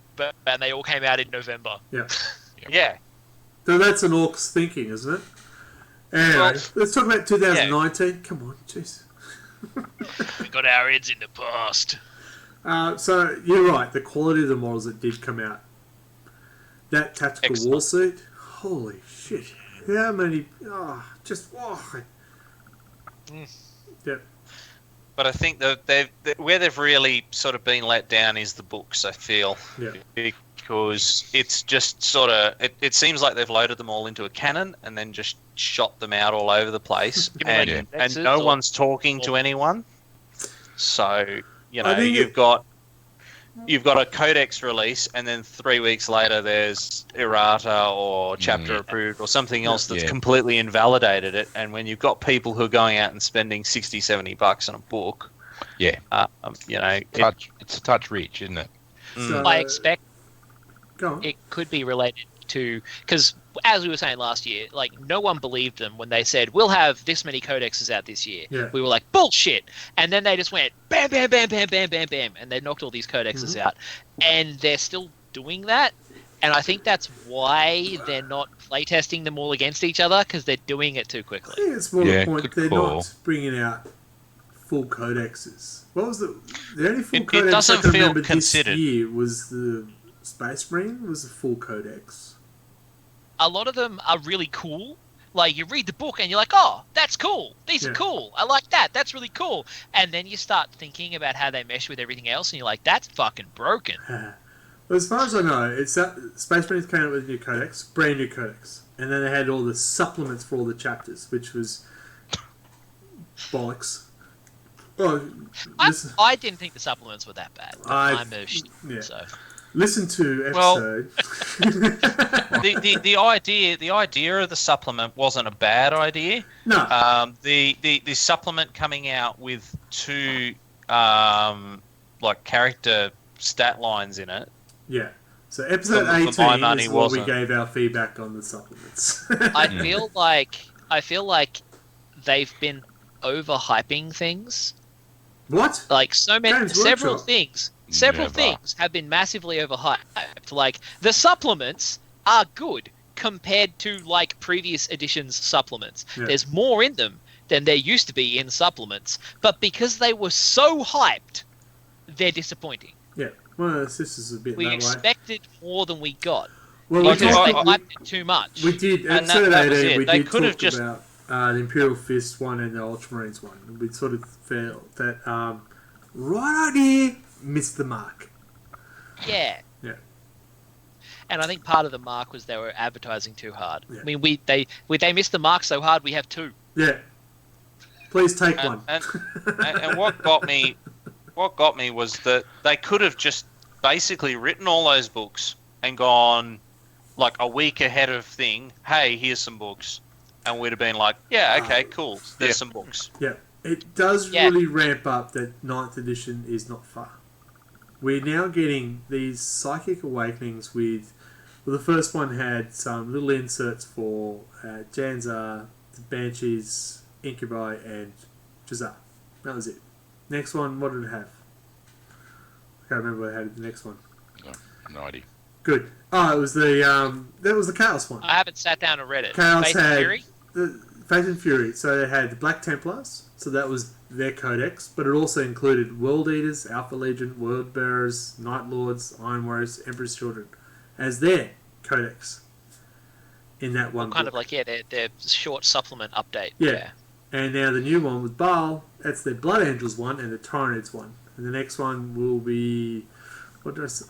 and they all came out in November. Yeah. Yeah. So that's an Orcs thinking, isn't it? Anyway, Well, let's talk about 2019. Come on, jeez. We got our heads in the past. So you're right. The quality of the models that did come out. That tactical Excellent. war suit. Holy shit! How many? Oh, just oh. Yep. But I think that where they've really sort of been let down is the books, I feel. Yeah. Because it's just sort of... It seems like they've loaded them all into a cannon and then just shot them out all over the place. You mean like and indexes no or- one's talking to anyone. So, you I know, think you've got a codex release, and then 3 weeks later there's errata or chapter approved or something else that's Yeah. completely invalidated it. And when you've got people who are going out and spending $60-70 on a book, Yeah, you know, it's a touch rich, isn't it? So, I expect Go on. it could be related to, because as we were saying last year, like, no one believed them when they said we'll have this many codexes out this year. Yeah. We were like, bullshit, and then they just went bam bam bam bam bam bam bam, and they knocked all these codexes out, and they're still doing that. And I think that's why they're not playtesting them all against each other, because they're doing it too I quickly. think it's more Yeah, the point good they're call. not bringing out full codexes. What was the only full It codex doesn't I can feel remember considered. this year was the Space Marine was a full codex. A lot of them are really cool. Like, you read the book and you're like, oh, that's cool. These Yeah. are cool. I like that. That's really cool. And then you start thinking about how they mesh with everything else, and you're like, that's fucking broken. Well, as far as I know, it's that Space Marines came out with a new codex, brand new codex, and then they had all the supplements for all the chapters, which was bollocks. Oh, listen, I didn't think the supplements were that bad. I- I'm a shit, yeah. so. listen to Well- episode. The idea of the supplement wasn't a bad idea. No. The supplement coming out with two like character stat lines in it. Yeah. So episode For my 18 money is what we wasn't. gave our feedback on the supplements. I feel like they've been overhyping things. What? Like several Workshop. things Never. have been massively overhyped. Like the supplements are good compared to like previous editions supplements. Yeah. There's more in them than there used to be in supplements, but because they were so hyped, they're disappointing. Yeah. Well, this is a bit We that way. expected more than we got Well, we because they did, hyped it too much. we did And episode that was 18, it. we They did could have talk just- about the Imperial Fist one and the Ultramarines one. We sort of felt that right idea missed the mark. Yeah. Yeah. And I think part of the mark was they were advertising too hard. Yeah. I mean, they missed the mark so hard we have two. Yeah. Please take one. And what got me was that they could have just basically written all those books and gone like a week ahead of thing. Hey, here's some books, and we'd have been like, yeah, okay, cool. There's some books. Yeah. It does Yeah. really ramp up that 9th edition is not far. We're now getting these psychic awakenings with... Well, the first one had some little inserts for Janzar, the Banshees, Incubi, and Jazar. That was it. Next one, what did it have? I can't remember what it had the next one. No idea. Good. Oh, it was that was the Chaos one. I haven't sat down and read it. Chaos Faith and had Fury? the Faith and Fury. So they had the Black Templars, so that was their codex, but it also included World Eaters, Alpha Legion, World Bearers, Night Lords, Iron Warriors, Emperor's Children as their codex in that one Kind book. of like, yeah, their short supplement update. Yeah. And now the new one with Baal, that's the Blood Angels one and the Tyranids one. And the next one will be... What did I say?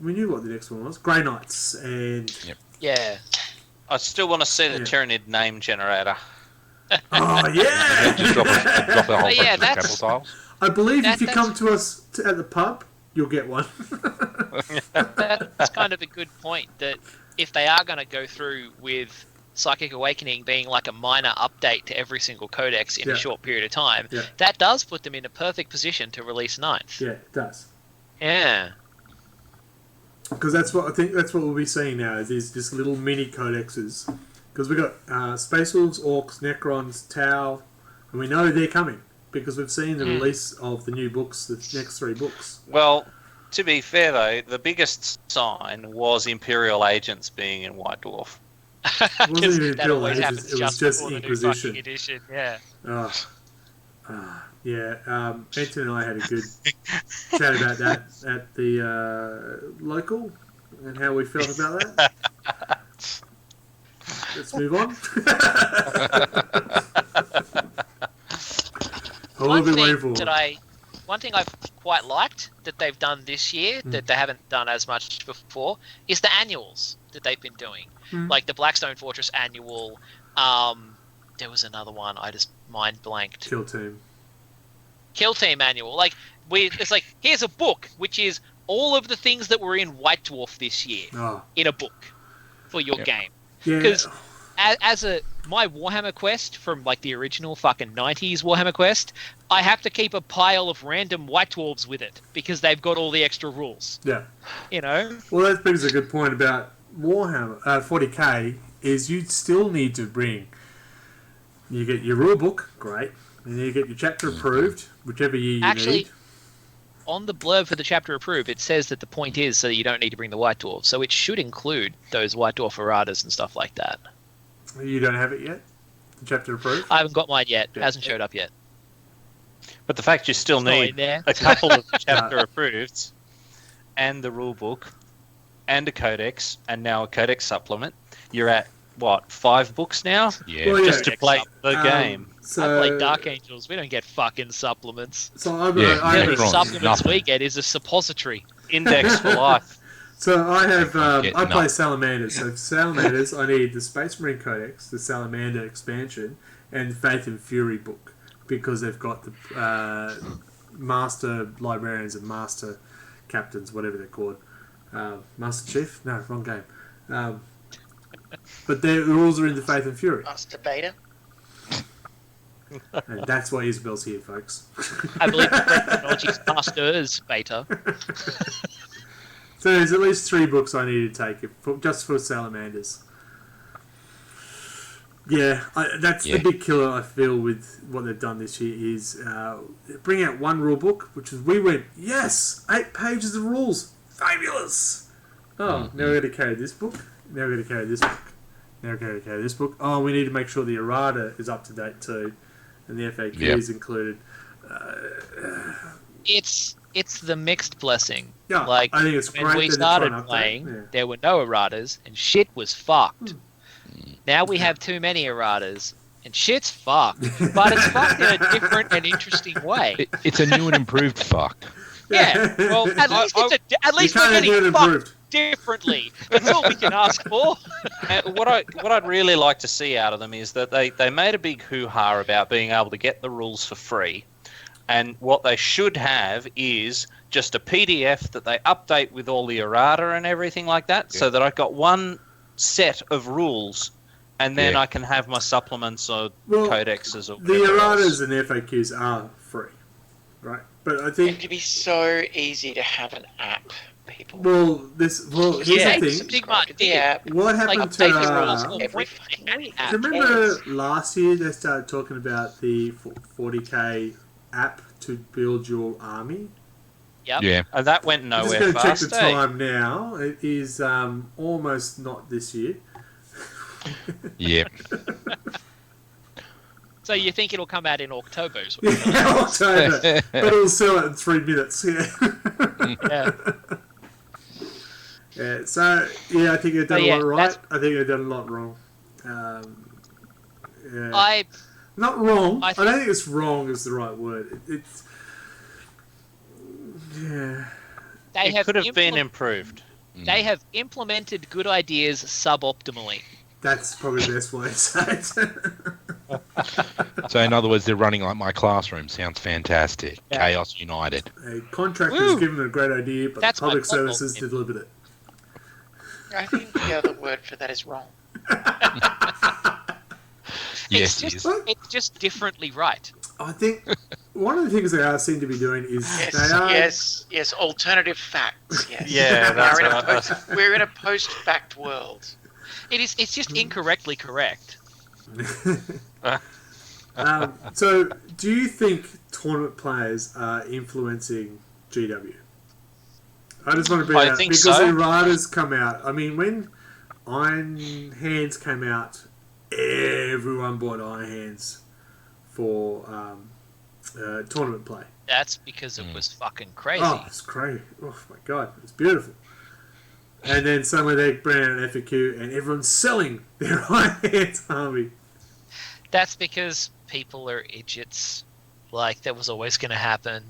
We knew what the next one was. Grey Knights and... Yeah. I still want to see the Yeah. Tyranid name generator. Oh, yeah! Just drop a whole bunch yeah, of that's- travel tiles. I believe if you That's- come to us at the pub, you'll get one. That's kind of a good point, that if they are going to go through with Psychic Awakening being like a minor update to every single codex in Yeah. a short period of time, Yeah. that does put them in a perfect position to release 9th. Yeah, it does. Yeah. Because that's what I think. That's what we'll be seeing now. Is these just little mini codexes. Because we got Space Wolves, Orcs, Necrons, Tau, and we know they're coming because we've seen the release of the new books, the next 3 books. Well, to be fair though, the biggest sign was Imperial agents being in White Dwarf. Wasn't even that Imperial always Ages, happens it was just just before the new Inquisition. fucking edition. Yeah. Yeah. Anton and I had a good chat about that at the local and how we felt about that. Let's move on. What have we waiting for? One thing I've quite liked that they've done this year that they haven't done as much before is the annuals that they've been doing, like the Blackstone Fortress annual. There was another one I just mind blanked. Kill Team annual. Like it's like here's a book which is all of the things that were in White Dwarf this year in a book for your game. Because as my Warhammer quest from like the original fucking 90s Warhammer quest, I have to keep a pile of random White Dwarves with it because they've got all the extra rules. Yeah. You know? Well, that brings a good point about Warhammer 40k is you still need to bring... You get your rule book, great, and you get your chapter approved, whichever year you need. On the blurb for the chapter approved, it says that the point is so that you don't need to bring the White Dwarves, so it should include those White Dwarf erratas and stuff like that. You don't have it yet? The chapter approved? I haven't got mine yet. It hasn't showed up yet. But the fact you still It's not in need there. a couple of chapter approved and the rule book and a codex and now a codex supplement, you're at what, 5 books now? Yeah. Well, Just to play the game. So, I play Dark Angels. We don't get fucking supplements. So I The only Necrons, supplements nothing. we get is a suppository. Index for life. So I have Get I play nothing. Salamanders. So for Salamanders, I need the Space Marine Codex, the Salamander expansion, and the Faith and Fury book because they've got the Master Librarians and Master Captains, whatever they're called, Master Chief? No, wrong game. But the rules are in the Faith and Fury. Master Beta. And that's why Isabel's here, folks. I believe the correct terminology is Masters Beta. So there's at least 3 books I need to take just for Salamanders. Yeah, that's the big killer I feel with what they've done this year is bring out one rule book, which is we went, yes, 8 pages of rules, fabulous. Oh, now we're going to carry this book. Now we're going to carry this book. Now we're going to carry this book. Oh, we need to make sure the errata is up to date too, and the FAQ is included. It's the mixed blessing. Yeah, like I think it's great when we that they're trying started to update. playing, there were no erratas, and shit was fucked. Now we have too many erratas, and shit's fucked. But it's fucked in a different and interesting way. It's a new and improved fuck. Yeah, well, at least we're getting fucked differently. That's all we can ask for. What I'd really like to see out of them is that they made a big hoo-ha about being able to get the rules for free. And what they should have is just a PDF that they update with all the errata and everything like that, so that I've got one set of rules, and then I can have my supplements or codexes or whatever the erratas else. and FAQs are free, right? But I think It'd be so easy to have an app, people. here's the thing. Big Mark did. app. What happened Like, to update the rules every fucking fucking week. app. do you remember last year they started talking about the 40k app to build your army? Yep. Yeah. And that went I'm just nowhere going to check fast. the time now. It is almost not this year. Yeah. So you think it'll come out in October? Is what you're Yeah, October. But it'll sell it in 3 minutes. Yeah. yeah. Yeah. So I think they've done Yeah, a lot right. that's- I think they've done a lot wrong. Yeah. Not wrong. I don't think it's wrong is the right word. It's It could have been improved. They have implemented good ideas suboptimally. That's probably the best way to say it. So in other words, they're running like my classroom. Sounds fantastic. Yeah. Chaos United. A contractor's given it a great idea, but That's public my football services team. delivered it. I think the other word for that is wrong. Yes, It's just differently right. I think one of the things they seem to be doing is they are. Yes, alternative facts. Yes. Yeah, that's We're in a post-fact world. It's just incorrectly correct. So, do you think tournament players are influencing GW? I just want to bring I it up think because so. the erratas come out. I mean, when Iron Hands came out, everyone bought Iron Hands for tournament play. That's because it was fucking crazy. Oh, it's crazy. Oh, my God. It's beautiful. And then suddenly they bring out an FAQ and everyone's selling their Iron Hands army. That's because people are idiots. Like, that was always going to happen.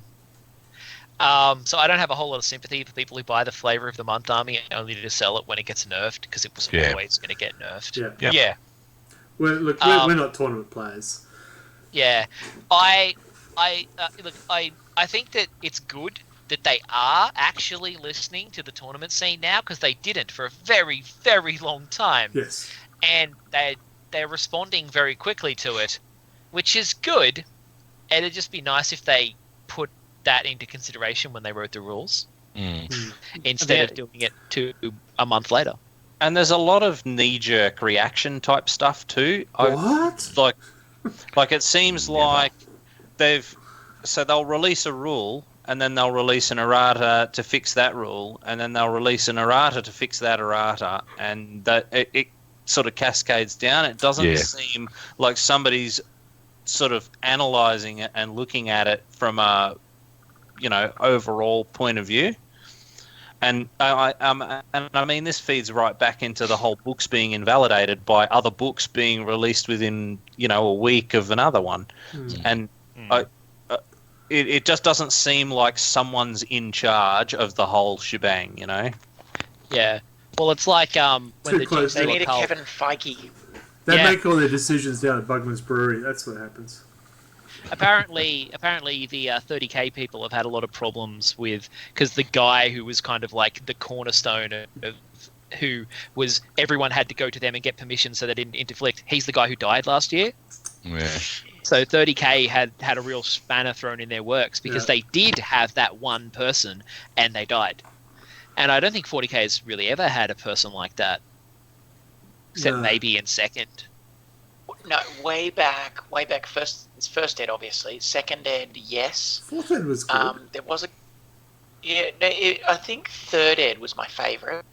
So I don't have a whole lot of sympathy for people who buy the Flavor of the Month army only to sell it when it gets nerfed, because it was always going to get nerfed. Yeah. Yeah. We're not tournament players. Yeah. I think that it's good that they are actually listening to the tournament scene now, because they didn't for a very, very long time. Yes. And they're responding very quickly to it, which is good. And it'd just be nice if they put that into consideration when they wrote the rules, instead of doing it a month later. And there's a lot of knee-jerk reaction type stuff too. What? Like it seems like they'll release a rule, and then they'll release an errata to fix that rule, and then they'll release an errata to fix that errata, and that it sort of cascades down. It doesn't seem like somebody's sort of analysing it and looking at it from a overall point of view. And I mean, this feeds right back into the whole books being invalidated by other books being released within, a week of another one. And it just doesn't seem like someone's in charge of the whole shebang, Yeah. Well, it's like when the close. They GC need a cult- Kevin Feige. They Yeah. make all their decisions down at Bugman's Brewery. That's what happens. apparently the 30k people have had a lot of problems because the guy who was kind of like the cornerstone of who was everyone had to go to them and get permission so they didn't interflict. He's the guy who died last year. Yeah. So 30k had a real spanner thrown in their works because they did have that one person and they died. And I don't think 40k has really ever had a person like that, except maybe in second. No, way back. First ed, obviously. Second ed, yes. Fourth ed was good. There was I think third ed was my favourite.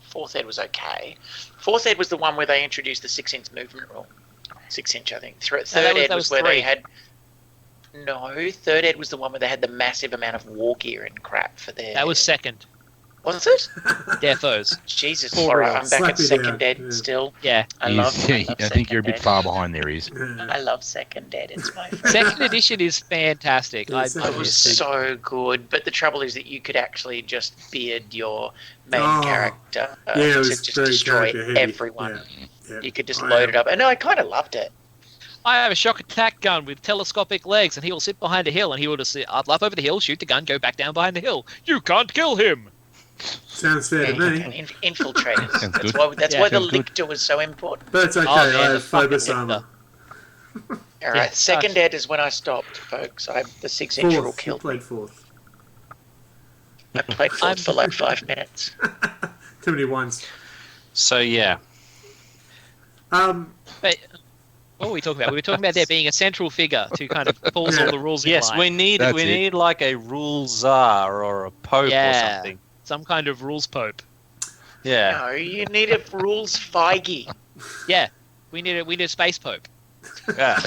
Fourth ed was okay. Fourth ed was the one where they introduced the 6-inch movement rule. 6-inch, I think. Third ed was where they had... No, third ed was the one where they had the massive amount of war gear and crap for their... That was second. Was it? Defos. Jesus, alright, I'm back at second ed still. Yeah. I think you're a bit far behind there, Is. I love second ed, it's my favourite. Second edition is fantastic. Yes, It was so good, but the trouble is that you could actually just beard your main character it to was just very destroy character-heavy. everyone. Yeah. You could just load it up. And I kind of loved it. I have a shock attack gun with telescopic legs, and he will sit behind a hill, and he will just up over the hill, shoot the gun, go back down behind the hill. You can't kill him. Sounds fair to me. Infiltrators. That's why the lictor was so important. But it's okay, I have Phobos armor. Alright, second ed is when I stopped, folks. The 6-inch rule killed me. Played fourth. I played fourth for like 5 minutes. Too many ones. So yeah. But what were we talking about? We were talking about there being a central figure to kind of pulls all the rules in line. Yes, we need like a rule czar or a pope or something. Some kind of rules pope. Yeah. No, you need a rules Feige. Yeah, we need a space pope. Yeah.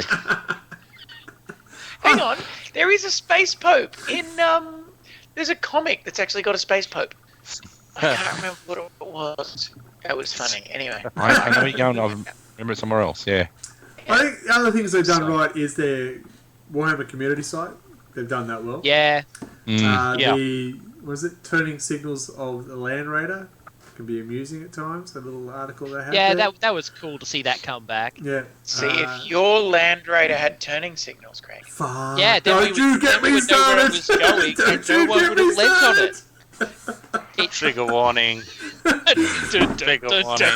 Hang on, there is a space pope in there's a comic that's actually got a space pope. I can't remember what it was. That was funny. Anyway. I know you're going. I remember it somewhere else. Yeah. I think the other things they've done right is their Warhammer community site. They've done that well. Yeah. Was it Turning Signals of the Land Raider? Can be amusing at times. The little article they had. Yeah, there. that was cool to see that come back. Yeah. See, if your Land Raider had turning signals, Craig. Fuck. Yeah, then Don't you get me started! Don't no one would have lent on it. Trigger warning. Trigger warning.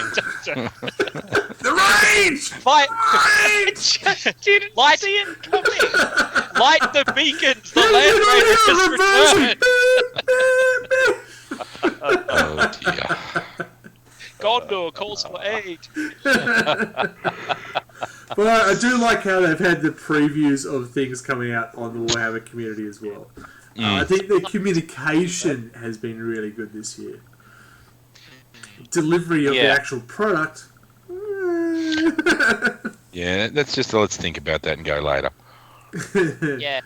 The range! Fight! Just didn't Light- see it coming. Light the beacons! The Land Raider has returned! Oh dear. Gondor calls for aid. Well, I do like how they've had the previews of things coming out on the Warhammer community as well. I think the communication has been really good this year. Delivery of the actual product. Yeah, that's just let's think about that and go later. Yeah,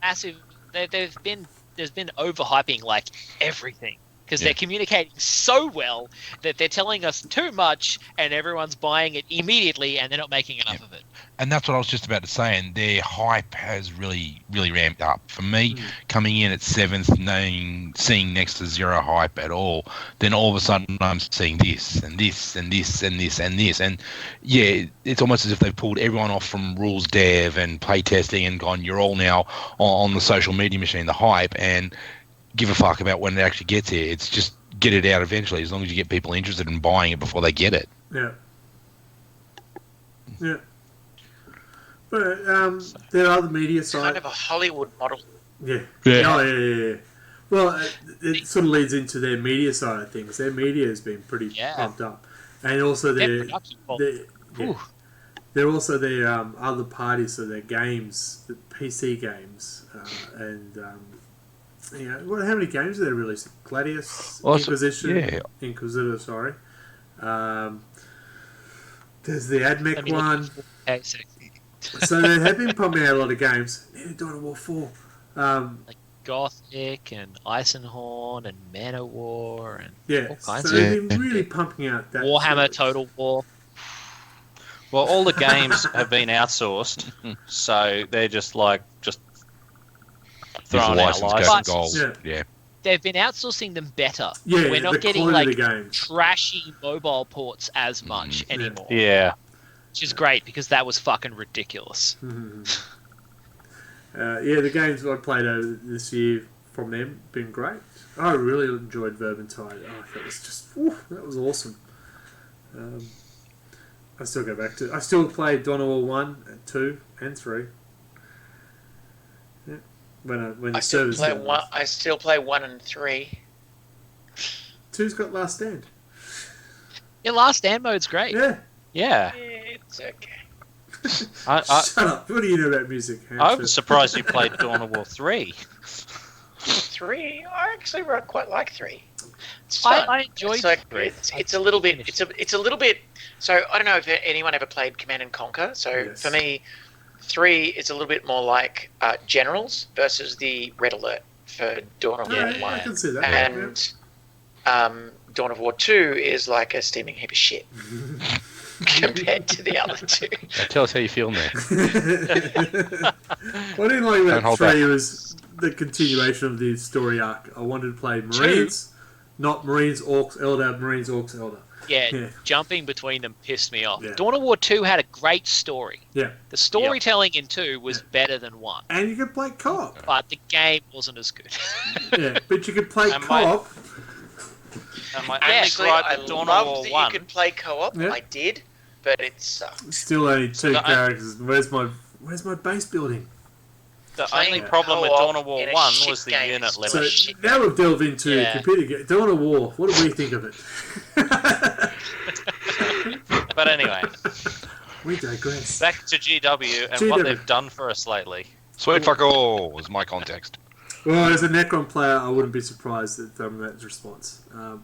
massive. There's been overhyping like everything because they're communicating so well that they're telling us too much and everyone's buying it immediately and they're not making enough of it. And that's what I was just about to say. And their hype has really, really ramped up. For me, coming in at 7th, seeing next to zero hype at all, then all of a sudden I'm seeing this and this and this and this and this. And yeah, it's almost as if they've pulled everyone off from rules dev and play testing and gone, you're all now on the social media machine, the hype, and give a fuck about when it actually gets here. It's just get it out eventually, as long as you get people interested in buying it before they get it. Yeah. Yeah. But there are the media side. Kind of a Hollywood model. Yeah. Yeah. Oh, yeah. Well, it sort of leads into their media side of things. Their media has been pretty pumped up, and also their they're also their other parties, so their games, the PC games, and how many games are they releasing? Gladius, Inquisition, Inquisitor. Sorry. There's the AdMech one. So they have been pumping out a lot of games. Need Dawn of War 4. Like Gothic and Eisenhorn and Manowar and all kinds so they've been really pumping out that Warhammer Total War. Well, all the games have been outsourced, so they're just throwing out licenses. Yeah. They've been outsourcing them better. Yeah, we're not the getting quality like of the games. trashy mobile ports as much anymore. Yeah. Which is great because that was fucking ridiculous. Yeah, the games I played over this year from them been great. I really enjoyed Vermintide. Oh, that was just that was awesome. I still go back to. I still play Dawn of War 1, 2, and 3. Yeah, when the servers play one. I still play 1 and 3. 2's got Last Stand. Yeah, Last Stand mode's great. Yeah. Yeah. It's okay. Shut up. What do you know about music? I'm surprised you played Dawn of War 3. 3? I actually quite like 3. It's fun. I enjoyed it's like, 3. It's a little bit. It's a little bit. So I don't know if anyone ever played Command and Conquer. So Yes. for me, 3 is a little bit more like Generals versus the Red Alert for Dawn of War Yeah, 1. I can see that. And Dawn of War 2 is like a steaming heap of shit compared to the other 2. Tell us how you feel now. What I didn't like Don't about hold 3 was the continuation of the story arc. I wanted to play Marines, not Marines, Orcs, Eldar, Marines, Orcs, Eldar. Yeah, jumping between them pissed me off. Yeah. Dawn of War 2 had a great story. Yeah. The storytelling in 2 was better than 1, And you could play co-op. but the game wasn't as good. Yeah, but you could play And co-op. And my Actually, only gripe I with Dawn of loved War that 1. you could play co-op. Yeah. I did, but it sucked. Still only 2 the- characters. Where's my base building? The Playing only problem with co-op Dawn of War in a 1 shit was the game unit is limit. So shit. now we've delved into Yeah. computer games. Dawn of War. What do we think of it? But anyway, We digress. back to GW and GW. what they've done for us lately. Sweet fuck all was my context. Well, as a Necron player, I wouldn't be surprised at that response.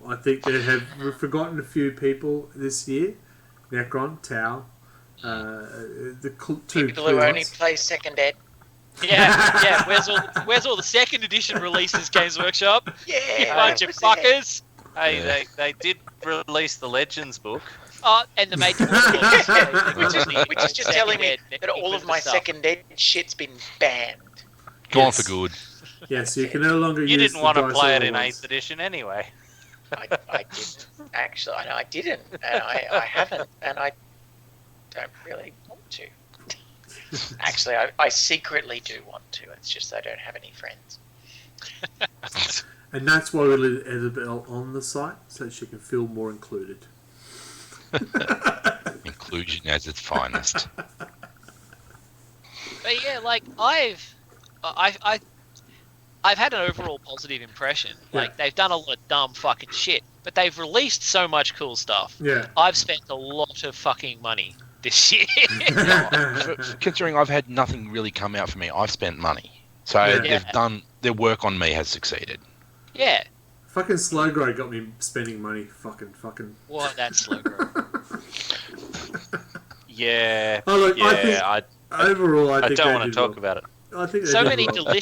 I think they have forgotten a few people this year. Necron, Tau, the two People who clear only ones. play second ed. Yeah. Where's all the second edition releases, Games Workshop? You Yeah. bunch of 100%. fuckers. Hey, Yeah. they did release the Legends book. Oh, and the mate. Which is just telling me that all of my second ed shit's been banned. Gone Yes. for good. Yes, you can no longer You use didn't want to dice play it roll in ones. 8th edition anyway. I didn't. Actually, I didn't. And I haven't. And I don't really want to. Actually, I secretly do want to. It's just I don't have any friends. And that's why we let Isabel on the site, so she can feel more included. Inclusion as its finest. But yeah, like I've had an overall positive impression. Like they've done a lot of dumb fucking shit, but they've released so much cool stuff. Yeah. I've spent a lot of fucking money this year. Considering I've had nothing really come out for me, I've spent money. So Yeah. they've done their work on me has succeeded. Yeah. Fucking Slowgrow got me spending money. Fucking. What? That's slow growth. Yeah. Oh, look, I yeah, think I overall, I I think don't they want to did talk well. about it. I think they So did many well.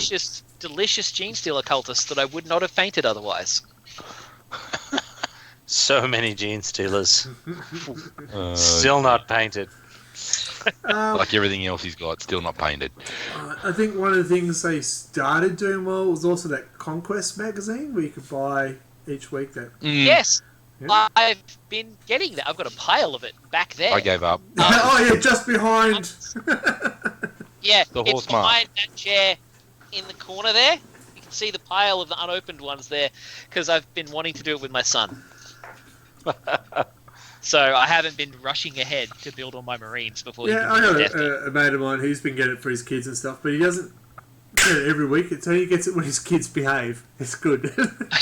delicious Gene Stealer cultists that I would not have fainted otherwise. So many Gene Stealers. Still Still not painted. like everything else he's got, still not painted. I think one of the things they started doing well was also that Conquest magazine where you could buy each week that. Yes. Yeah. I've been getting that. I've got a pile of it back there. I gave up. Oh yeah, just behind. Yeah, The it's horse mark. behind that chair in the corner there. You can see the pile of the unopened ones there because I've been wanting to do it with my son. So I haven't been rushing ahead to build all my Marines before he Yeah, can I do know death. a mate of mine who's been getting it for his kids and stuff, but he doesn't get it every week. It's only gets it when his kids behave. It's good.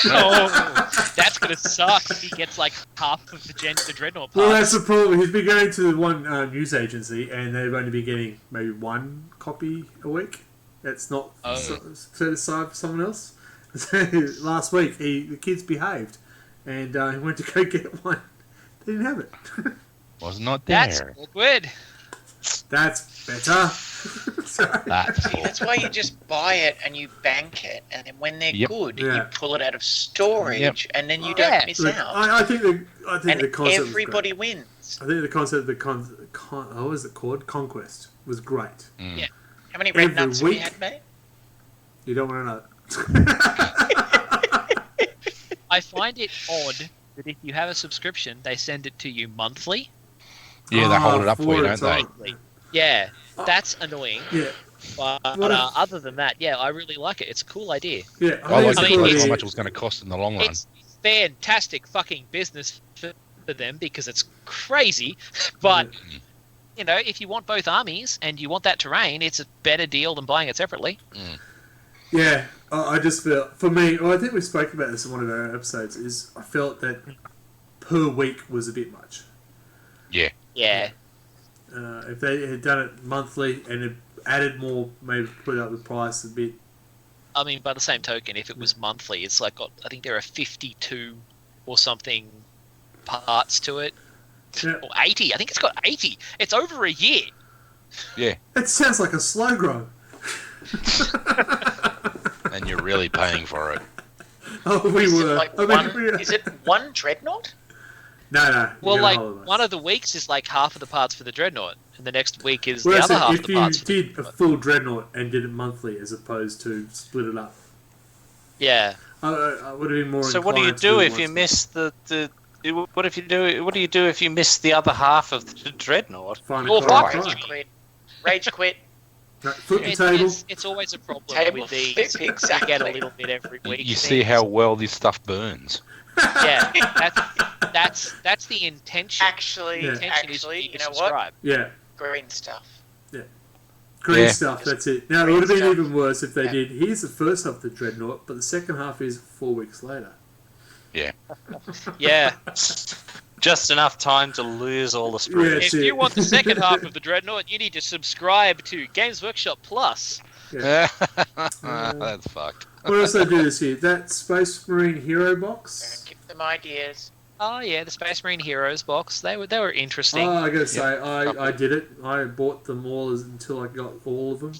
Oh, that's gonna suck if he gets like half of the Dreadnought Well, parts. that's the problem. He's been going to one news agency, and they've only been getting maybe one copy a week. That's not set aside for someone else. So last week, the kids behaved, and he went to go get one. They didn't have it. Was not That's there. awkward. That's better. Sorry. That's See, that's why you just buy it and you bank it, and then when they're Yep. good, Yeah. you pull it out of storage, Yep. and then you Yeah. don't miss Look, out. I think the And concept was everybody great. wins. I think the concept of the what was it called? Conquest was great. Mm. Yeah. How many red Every nuts have you week. had, mate? You don't want to know. I find it odd that if you have a subscription, they send it to you monthly. Yeah, they hold it up for you, a don't they? time. Yeah, that's annoying. Yeah, But What if- other than that, yeah, I really like it. It's a cool idea. Yeah, I like it's a the cool price, idea. how much it was going to cost in the long run. It's fantastic fucking business for them because it's crazy. But, you know, if you want both armies and you want that terrain, it's a better deal than buying it separately. Yeah, I just felt, for me, I think we spoke about this in one of our episodes, is I felt that per week was a bit much. Yeah. Yeah. If they had done it monthly and had added more, maybe put up the price a bit. I mean, by the same token, if it was monthly, it's like I think there are 52 or something parts to it. Yeah. Or 80. I think it's got 80. It's over a year. Yeah. It sounds like a slow grow. And you're really paying for it. Oh, we Is it were. like I mean, one? Is it one dreadnought? No. Well, you like, get a whole lot. one of the weeks is like half of the parts for the Dreadnought, and the next week is Well, the other half of if the you parts. did a full dreadnought and did it monthly as opposed to split it up, Yeah. I would have been more. So what do you inclined to do if once- you miss the what if you do? What do you do if you miss the other half of the dreadnought? Find a Or correct fuck time. Rage quit. Rage quit. No, flip the table. It's always a problem Table with these. flip, You exactly. get a little bit every week. You see how well this stuff burns. Yeah, that's the intention. Actually, Yeah. Intention is for actually, you you to know what? subscribe. Yeah, Green stuff. green Yeah. stuff. That's it. Now it would have been stuff. even worse if they Yeah. did. Here's the first half of the dreadnought, but the second half is 4 weeks later. Yeah. Just enough time to lose all the Yeah, springs. that's If it. you want the second half of the Dreadnought, you need to subscribe to Games Workshop Plus. That's fucked. What else did I do this year? That Space Marine Hero Don't box. give them ideas. Oh yeah, the Space Marine Heroes box. They were interesting. Oh, I gotta say, I did it. I bought them all until I got all of them,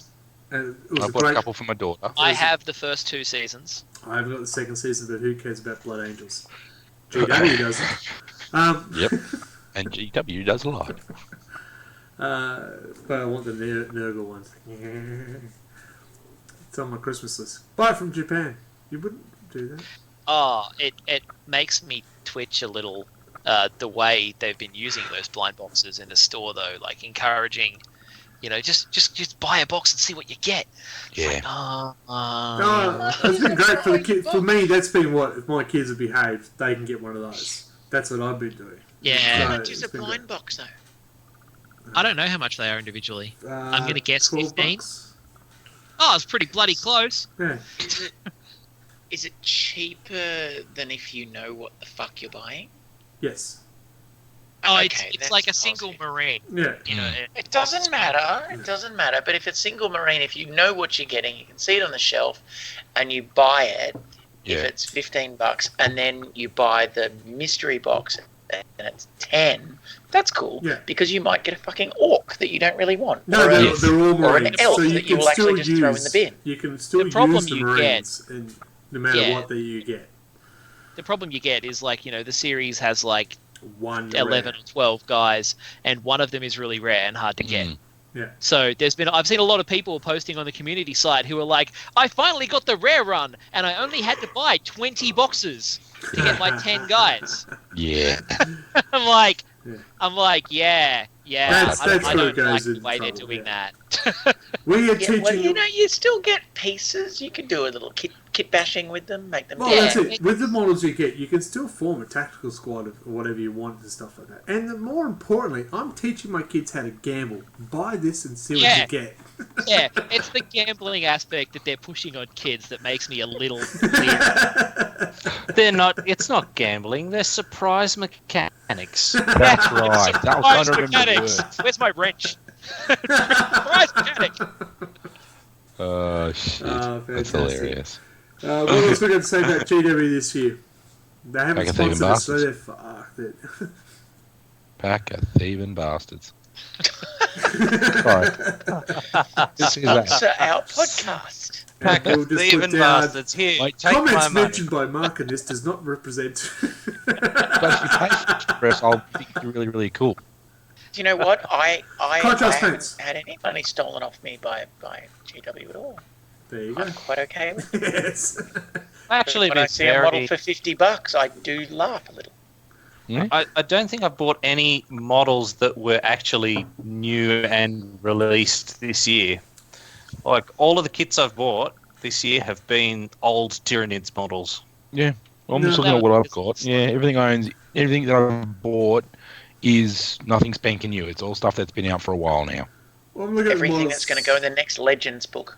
and it was I a bought great. a couple for my daughter. I have the first 2 seasons. I haven't got the second season, but who cares about Blood Angels? GW doesn't. Yep. And GW does a lot. But I want the Nurgle ones. It's on my Christmas list. Buy it from Japan. You wouldn't do that. Oh, it makes me twitch a little. The way they've been using those blind boxes in the store, though, like encouraging, you know, just buy a box and see what you get. It's Yeah. like, No, it's been great for the kids. For me, that's been what, if my kids have behaved, they can get one of those. That's what I've been doing. yeah. How No, much is it's a been blind box though? I don't know how much they are individually. I'm gonna guess 12 15. bucks. Oh, it's pretty bloody close. Yeah. Is it cheaper than if you know what the fuck you're buying? Yes. Oh, Okay, it's that's like a single positive. marine. Yeah. You know, It doesn't matter. It doesn't matter. But if it's single marine, if you know what you're getting, you can see it on the shelf, and you buy it. If Yeah. it's $15, and then you buy the mystery box, and it's 10. That's cool. Yeah. Because you might get a fucking orc that you don't really want. No, or, they're all or an Marines. elf so you that you can will still actually just throw in the bin. You can still The problem use the you Marines, and no matter Yeah. what that you get. the problem you get is like, you know, the series has like One 11 rare. or 12 guys, and one of them is really rare and hard to get. Mm. Yeah. So I've seen a lot of people posting on the community site who are like, I finally got the rare run, and I only had to buy 20 boxes to get my 10 guys. Yeah. I'm like, Yeah. yeah. That's I where don't it goes like the in way they're trouble, doing yeah. that. We are Yeah, teaching. well, you know, you still get pieces. You can do a little kit bashing with them, make them. Well, Yeah. that's it. With the models you get, you can still form a tactical squad or whatever you want and stuff like that. And more importantly, I'm teaching my kids how to gamble. Buy this and see what Yeah. you get. Yeah, it's the gambling aspect that they're pushing on kids that makes me a little weird. They're not. It's not gambling. They're surprise mechanics. That's right. That was Surprise kind of the mechanics. word. Where's my wrench? Surprise mechanic. Oh, shit. Oh, That's fantastic. hilarious. What else we got to say about GW this year? They haven't Pack of thieving sponsored us, so bastards. they're fucked. It. Pack of thieving bastards. Sorry. This is that. Sponsor our podcast. Pack We'll of just put thieving down, bastards. Here, Wait, take my comments money. mentioned by Mark and this does not represent. But if you pay for us, I'll think you're really, really cool. Do you know what? I Contrast haven't paints. had any money stolen off me by GW at all. There you go. I'm quite okay with it. Yes. Actually, When I been see a model very. for $50, I do laugh a little. I don't think I bought any models that were actually new and released this year. Like, all of the kits I've bought this year have been old Tyranids models. Yeah. I'm just looking at what I've got. Yeah, everything that I've bought is nothing spanking new. It's all stuff that's been out for a while now. Well, I'm looking at Everything that's going to go in the next Legends book.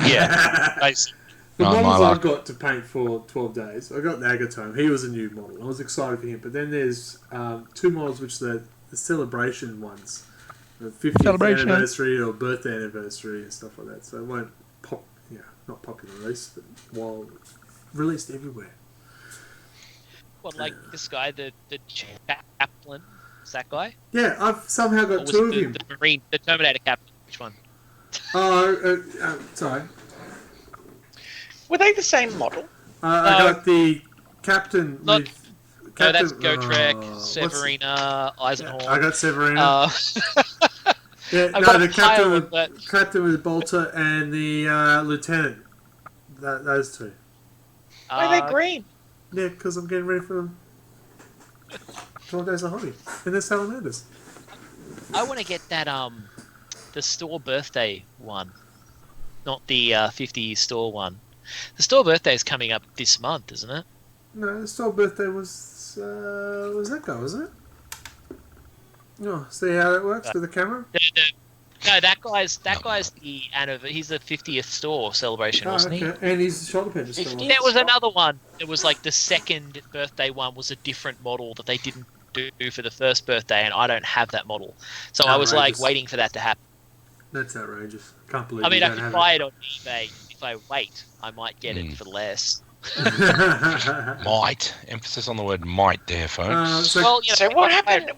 Yeah, basically. The No, models my I've got to paint for 12 days. I got the Agatome. He was a new model. I was excited for him. But then there's two models which are the celebration ones. The 50th Celebration. anniversary or birthday anniversary and stuff like that. So it won't pop, not popular release, but released everywhere. What, like this guy, the Chaplain? Is that guy? Yeah, I've somehow Or got was two it of him. the Marine, the Terminator Captain? Which one? Sorry. Were they the same model? I got the captain Not- with... No, that's Captain- Gotrek, what's- Severina, Eisenhorn. I got Severina. I've no, got the a pile of captain with Bolter and the lieutenant. Those two. Why are they green? Yeah, because I'm getting ready for them. 12 days of hobby. And they're salamanders. I want to get that the store birthday one, not the 50 store one. The store birthday is coming up this month, isn't it? No, the store birthday was that guy, wasn't it? Oh, see how that works with the camera? No, that guy's the he's the 50th store celebration, wasn't he? And his shoulder pad is still on. There was another one. It was like the second birthday one was a different model that they didn't do for the first birthday, and I don't have that model. So I was like Outrageous. waiting for that to happen. That's outrageous. Can't believe I mean, you I don't could have buy it on eBay. If I wait, I might get it for less. Might. Emphasis on the word might there, folks. Well, So what happened?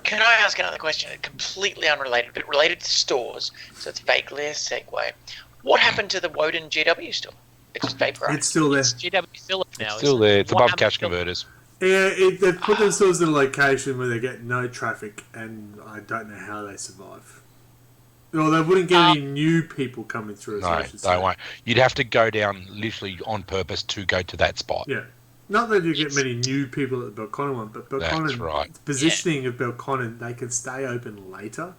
Can I ask another question? Completely unrelated, but related to stores. So it's vaguely a segue. What happened to the Woden GW store? It's just vaporized. It's still there. It's GW Phillip now. It's still isn't it? there. It's above Warhammer cash Phillip. converters. Yeah, they've put themselves in a location where they get no traffic, and I don't know how they survive. Well, they wouldn't get any new people coming through. No, they won't. You'd have to go down literally on purpose to go to that spot. Yeah. Not that you get many new people at the Belconnen one, but Belconnen, That's right. the positioning of Belconnen, they can stay open later.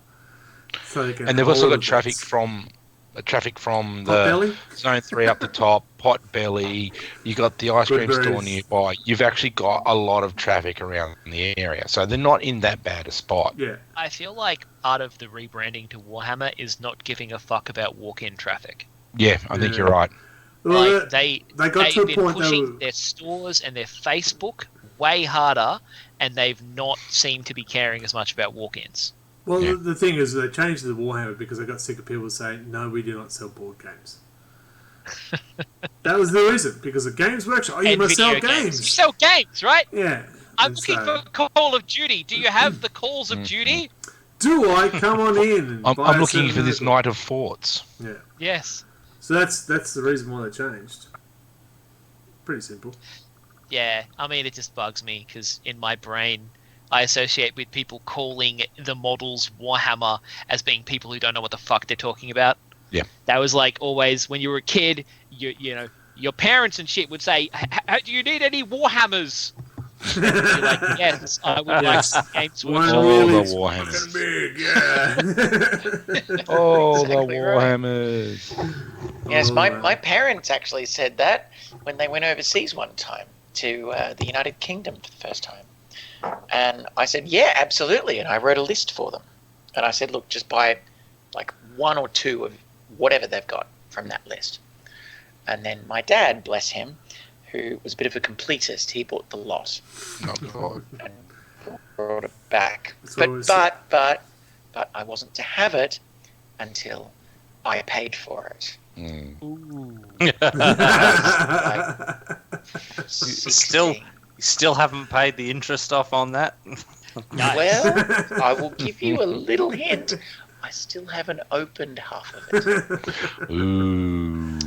So they can And they've also hold got traffic events. from the Potbelly? Zone 3 up the top, Potbelly. You got the ice cream store Goodberries. nearby. You've actually got a lot of traffic around the area. So they're not in that bad a spot. Yeah. I feel like part of the rebranding to Warhammer is not giving a fuck about walk-in traffic. Yeah, I think Yeah. you're right. Well, Like they got to a been point they pushing were- their stores and their Facebook way harder, and they've not seemed to be caring as much about walk-ins. Well, Yeah. the thing is, they changed the Warhammer because they got sick of people saying, no, we do not sell board games. That was the reason, because the Games Workshop, you And must sell video games. You sell games, right? Yeah. I'm And looking so, for Call of Duty. Do you have the Calls of Duty? do I come on in and I'm buy a looking certain for this article? Knight of Forts. Yeah. Yes. So that's the reason why they changed. Pretty simple. Yeah, I mean, it just bugs me because in my brain, I associate with people calling the models Warhammer as being people who don't know what the fuck they're talking about. Yeah. That was like always when you were a kid, you know, your parents and shit would say, "Do you need any Warhammers?" You're like, "Yes, I would like some games." One Oh, really the Warhammers. fucking big, yeah. Oh, Exactly the right. Warhammers. Yes, Oh, my parents actually said that when they went overseas one time to the United Kingdom for the first time. And I said, yeah, absolutely. And I wrote a list for them. And I said, look, just buy like one or two of whatever they've got from that list. And then my dad, bless him, who was a bit of a completist, he bought the lot Oh, God. and brought it back. That's what I was But I wasn't to have it until I paid for it. Mm. Ooh. Still- You still haven't paid the interest off on that? Well, I will give you a little hint. I still haven't opened half of it. Ooh.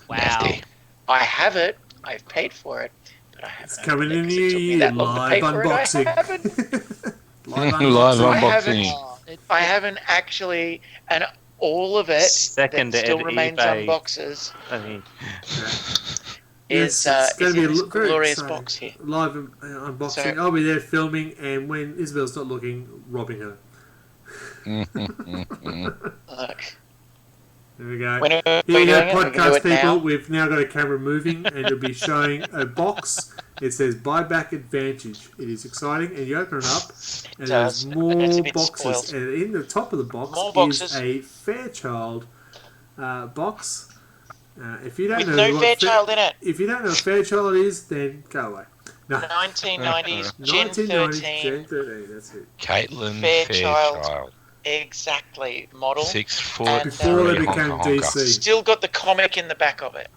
Wow. Nasty. I have it. I've paid for it, but I haven't. It's coming opened in it 'cause it took me that long to pay live for it. I unboxing. haven't. Live Live unboxing. I haven't- unboxing. Oh, I haven't actually, and all of it Second that still ed remains eBay. on boxes I mean, is Yes, it's gonna in be this very glorious exciting. box here. Live unboxing. So- I'll be there filming, and when Isabel's not looking, robbing her. Look, Yeah. There we go. When are Here we you go, doing it? We can do podcast it people. now. We've now got a camera moving, and it'll be showing a box. It says buyback advantage. It is exciting, and you open it up, and there's does. more It's a bit boxes. spoiled. And in the top of the box More is boxes. a Fairchild box. If you don't With know no what Fairchild in it. if you don't know what Fairchild is, then go away. No, 1990s, Gen 1990 13. Gen 13. That's it. Caitlin Fairchild. Fairchild. Exactly. Model. 6 foot. And, Before they three became honker, honker. DC. Still got the comic in the back of it.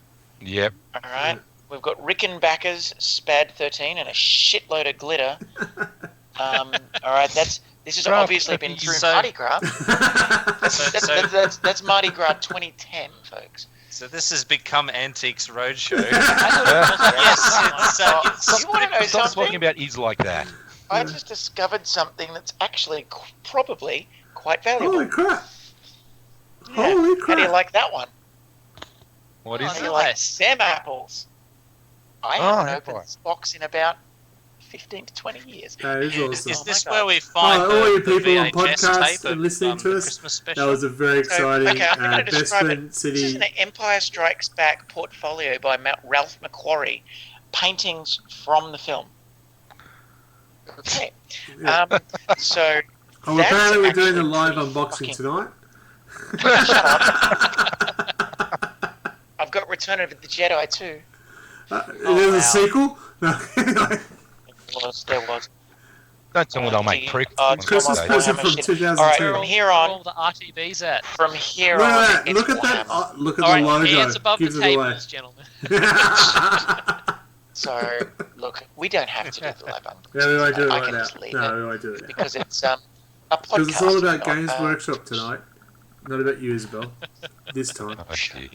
Yep. Alright. We've got Rickenbacker's Spad 13 and a shitload of glitter. Alright, this has obviously been through So- Mardi Gras. That's Mardi Gras 2010, folks. So this has become Antiques Roadshow. Yes, it's, you want to know Stop something? talking about is like that. I just discovered something that's actually probably quite valuable. Holy crap! Yeah. Holy How do you crap! like that one? What Oh, is How it? do you like Nice. Sam apples? I Oh, haven't hey, opened boy. this box in about 15 to 20 years. That is awesome. Is this my where God. we find all the, you the people on VHS podcasts tape and listening to the us, Christmas That special? was a very exciting Okay, I'm going to describe Bestman it. This is City. an Empire Strikes Back portfolio by Ralph McQuarrie. Paintings from the film. Okay. Yeah. So. Oh, that's apparently we're doing a actually live pretty unboxing fucking- tonight. I've got Return of the Jedi too. There's wow. a sequel? No, anyway. There was. Don't tell me they'll make prick. Christmas Warhammer present from shit. 2002. Alright, Where from all, here where on, all the RTBs at? from here Look on, at that! it's Look at that! Warhammer. Oh, look at All the right, logo. hands above Gives the it away. tables, gentlemen. So, look, we don't have to do the lab up. Yeah, we won't do it I right can now. just leave No, it we won't do it. because it's a podcast. Because it's all about not, Games Workshop tonight. Not about you, Isabel. This time. Oh, shit.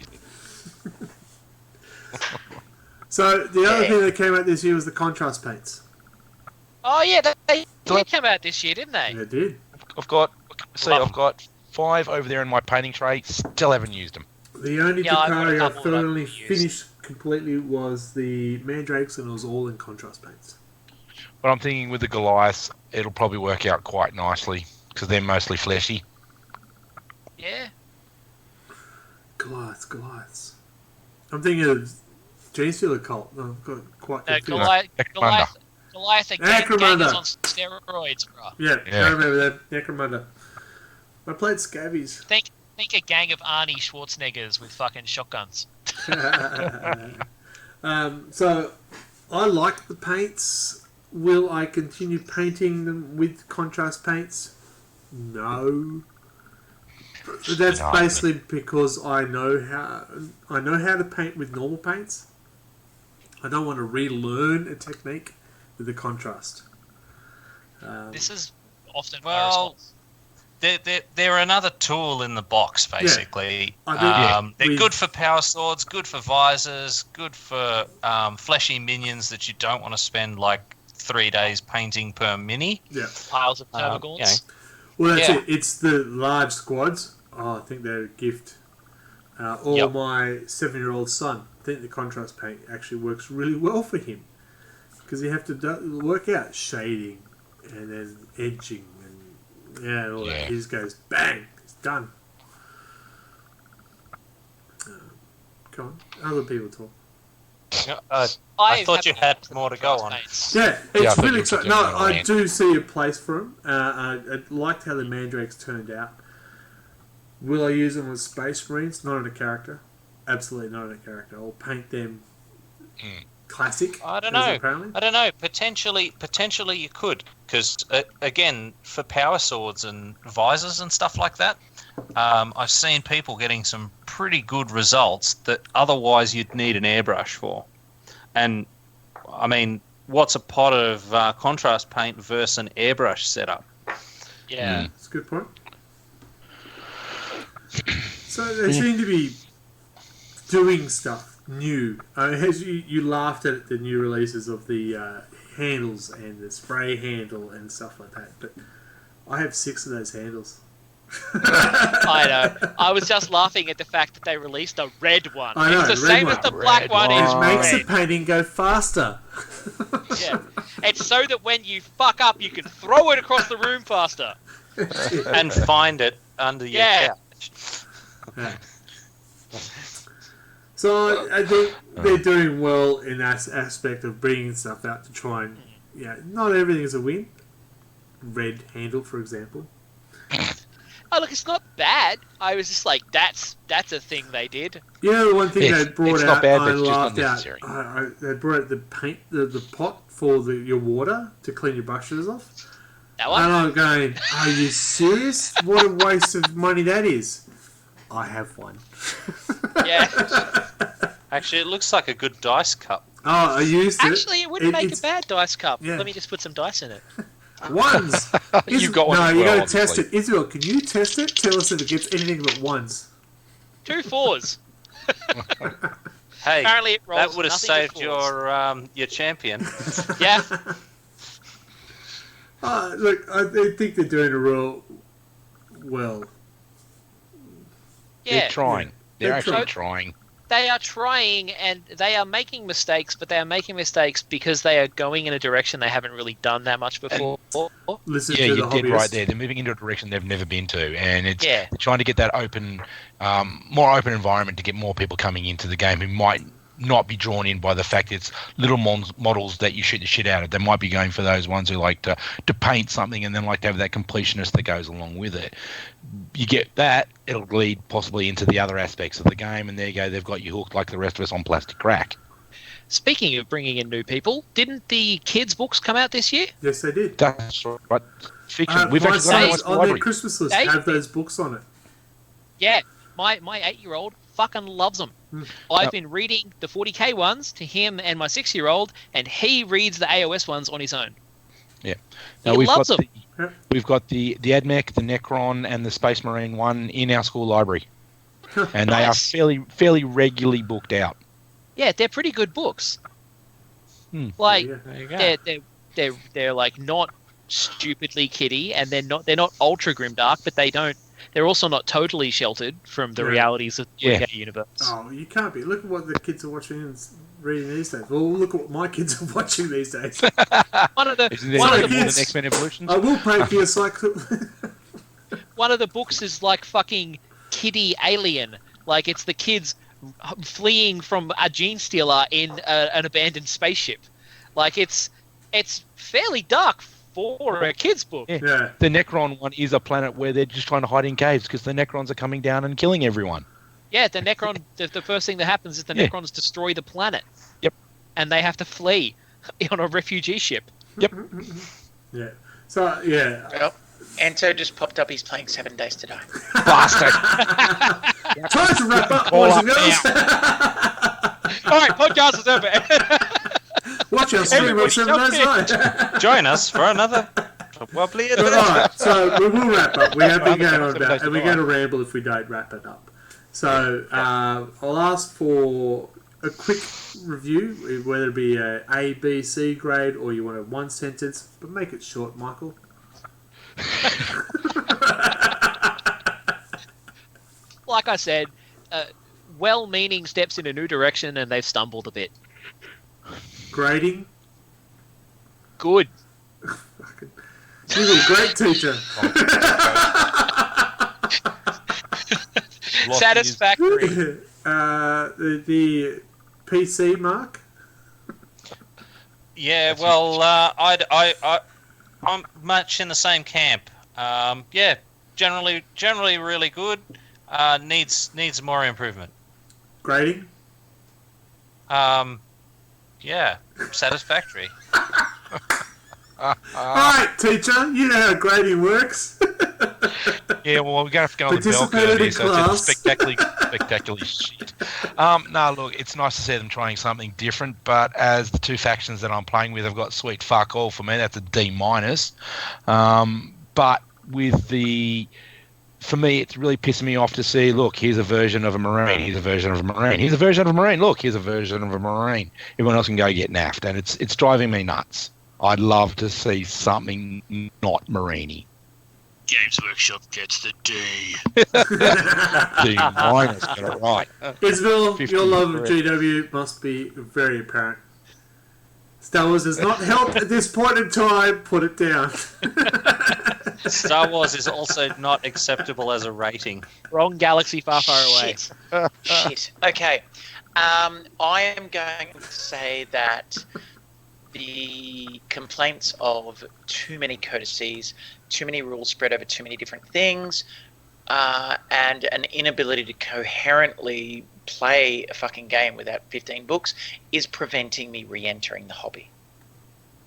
So, the other Yeah. thing that came out this year was the contrast paints. Oh yeah, they came out this year, didn't they? They did. I've got 5 over there in my painting tray. Still haven't used them. The only Yeah, I've got a Takari I couple that thoroughly I've used. finished completely was the Mandrakes, and it was all in contrast paints. But I'm thinking with the Goliaths, it'll probably work out quite nicely because they're mostly fleshy. Yeah. Goliaths. I'm thinking of Genestealer Cult. I've got quite No, confused. Goliath are Necromunda. gangers on steroids, bro. Yeah, Yeah. I remember that. Necromunda. I played Scabies. Think a gang of Arnie Schwarzeneggers with fucking shotguns. So, I like the paints. Will I continue painting them with contrast paints? No. But that's No. basically because I know how to paint with normal paints. I don't want to relearn a technique with the contrast. This is often my Well, response. They're another tool in the box, basically. I think, They're we- good for power swords, good for visors, good for fleshy minions that you don't want to spend like 3 days painting per mini. Yeah. Piles of Um, Termagants. Well, that's Yeah. it. It's the large squads. Oh, I think they're a gift. Or Yep. my 7-year-old son. I think the contrast paint actually works really well for him. Because you have to work out shading and then edging and all that. Yeah. He just goes, bang, it's done. Come on, other people talk. I thought you had more to go on. Paints. Yeah, Yeah, I it's thought you really were exciting. doing No, that I rant. do see a place for them. I liked how the Mandrakes turned out. Will I use them as Space Marines? Not on a character. Absolutely not on a character. I'll paint them classic. I don't as know. Apparently. I don't know. Potentially you could, because again, for power swords and visors and stuff like that, I've seen people getting some pretty good results that otherwise you'd need an airbrush for. And I mean, what's a pot of contrast paint versus an airbrush setup? Yeah. That's a good point. So they seem to be doing stuff new. As you laughed at the new releases of the handles and the spray handle and stuff like that, but I have 6 of those handles. I know. I was just laughing at the fact that they released a red one. I know, It's the red same one. as the black Red one. one. It's It makes the red. painting go faster. Yeah. It's so that when you fuck up, you can throw it across the room faster. And find it under your Yeah. couch. Yeah. So I think they're doing well in that aspect of bringing stuff out to try and, not everything is a win. Red Handle, for example. Oh, look, it's not bad. I was just like, that's a thing they did. Yeah, the one thing they brought it's out, not bad, I but it's just laughed unnecessary. out. They brought out the paint, the pot for your water to clean your brushes off. That one? And I'm going, are you serious? What a waste of money that is. I have one. Yeah. Actually, it looks like a good dice cup. Oh, I used it. Actually, it wouldn't make a bad dice cup. Yeah. Let me just put some dice in it. Ones. You've got one No, as you well, got to test obviously. it. Israel, can you test it? Tell us if it gets anything but ones. 2 4s. Hey, Apparently it rolls that would have nothing but saved 4s. your champion. Yeah. Look, I think they're doing a real well. Yeah. They're trying. They're They're actually trying. trying. They are trying, and they are making mistakes, but they are making mistakes because they are going in a direction they haven't really done that much before. Listen Yeah, to the you're dead hobbyist. right there. They're moving into a direction they've never been to, and it's Yeah. trying to get that open, more open environment to get more people coming into the game who might not be drawn in by the fact it's little models that you shoot the shit out of. They might be going for those ones who like to paint something and then like to have that completionist that goes along with it. You get that, it'll lead possibly into the other aspects of the game, and there you go, they've got you hooked like the rest of us on plastic crack. Speaking of bringing in new people, didn't the kids' books come out this year? Yes, they did. That's right. Fiction. We've my actually got sons one on their library. Christmas list Hey. have those books on it. Yeah, my 8-year-old fucking loves them. I've been reading the 40k ones to him and my 6-year-old, and he reads the AOS ones on his own. Yeah. He loves them. We've got the AdMech, the Necron, and the Space Marine one in our school library, and they are Nice. fairly regularly booked out. Yeah, they're pretty good books. Hmm. Like Yeah. There you go. they're like not stupidly kiddie, and they're not ultra grimdark, but they're also not totally sheltered from the Yeah. realities of the Yeah. 40k universe. Oh, you can't be. Look at what the kids are watching and reading these days. Well, look at what my kids are watching these days. One of the Isn't there one Sorry, of the more kids. than X-Men Evolutions? I will pay for your cycle. one of the books is like fucking kiddie alien. Like it's the kids fleeing from a gene stealer in an abandoned spaceship. Like it's fairly dark for a kids book. Yeah. Yeah. The Necron one is a planet where they're just trying to hide in caves because the Necrons are coming down and killing everyone. Yeah, the Necron. The first thing that happens is the Yeah. Necrons destroy the planet. Yep. And they have to flee on a refugee ship. Yeah. So, yeah. Well, Anto just popped up. He's playing 7 Days to Die. Bastard! Time to wrap up, All boys up and girls. All right, podcast is over. Watch our stream on 7 Days Night. Join us for another Wobbly adventure. Alright, so we will wrap up. We have been going on 7 about, Days and to we're Die. going to ramble if we don't wrap it up. So I'll ask for a quick review, whether it be A, B, C grade, or you want a one sentence, but make it short, Michael. Like I said, well-meaning steps in a new direction, and they've stumbled a bit. Grading. Good. You're a great teacher. Satisfactory. The PC mark. Yeah, well, I'm much in the same camp. Yeah, generally really good. Needs more improvement. Grading. Yeah, satisfactory. Alright, teacher, you know how grading works. Yeah, well, we're going to have to go on the bell Participated curve here, in so class. it's spectacularly shit. No, look, it's nice to see them trying something different, but as the two factions that I'm playing with have got sweet fuck all for me, that's a D-. But with the... For me, it's really pissing me off to see, look, here's a version of a Marine, here's a version of a Marine, here's a version of a Marine, look, here's a version of a Marine. Everyone else can go get naffed, and it's driving me nuts. I'd love to see something not Marine-y. Games Workshop gets the D. D-, get it right. Isabel, 50 your love of correct. GW must be very apparent. Star Wars has not helped at this point in time. Put it down. Star Wars is also not acceptable as a rating. Wrong galaxy, far, far away. Shit. Okay. I am going to say that the complaints of too many courtesies, too many rules spread over too many different things, and an inability to coherently play a fucking game without 15 books is preventing me re-entering the hobby.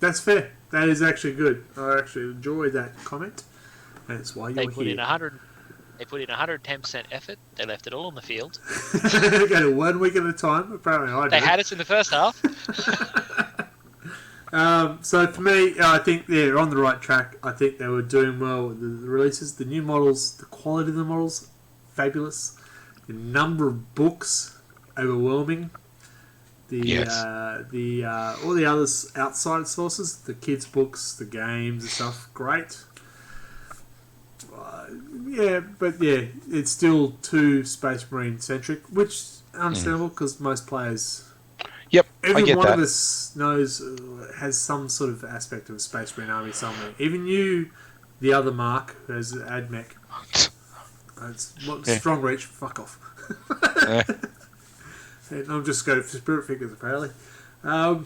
That's fair. That is actually good. I actually enjoy that comment. That's why you're They put here. in 100. They put in 110% effort. They left it all on the field. Go 1 week at a time. Apparently, I They do. had us in the first half. So for me, I think they're on the right track. I think they were doing well with the releases, the new models, the quality of the models, fabulous. The number of books, overwhelming. All the others outside sources, the kids' books, the games and stuff, great. It's still too Space Marine centric, which is understandable because most players. Yep, Every I get one that. of us knows has some sort of aspect of a Space Marine army somewhere. Even you, the other Mark, who has AdMech. Strong reach, fuck off. And I'm just going for spirit figures apparently. So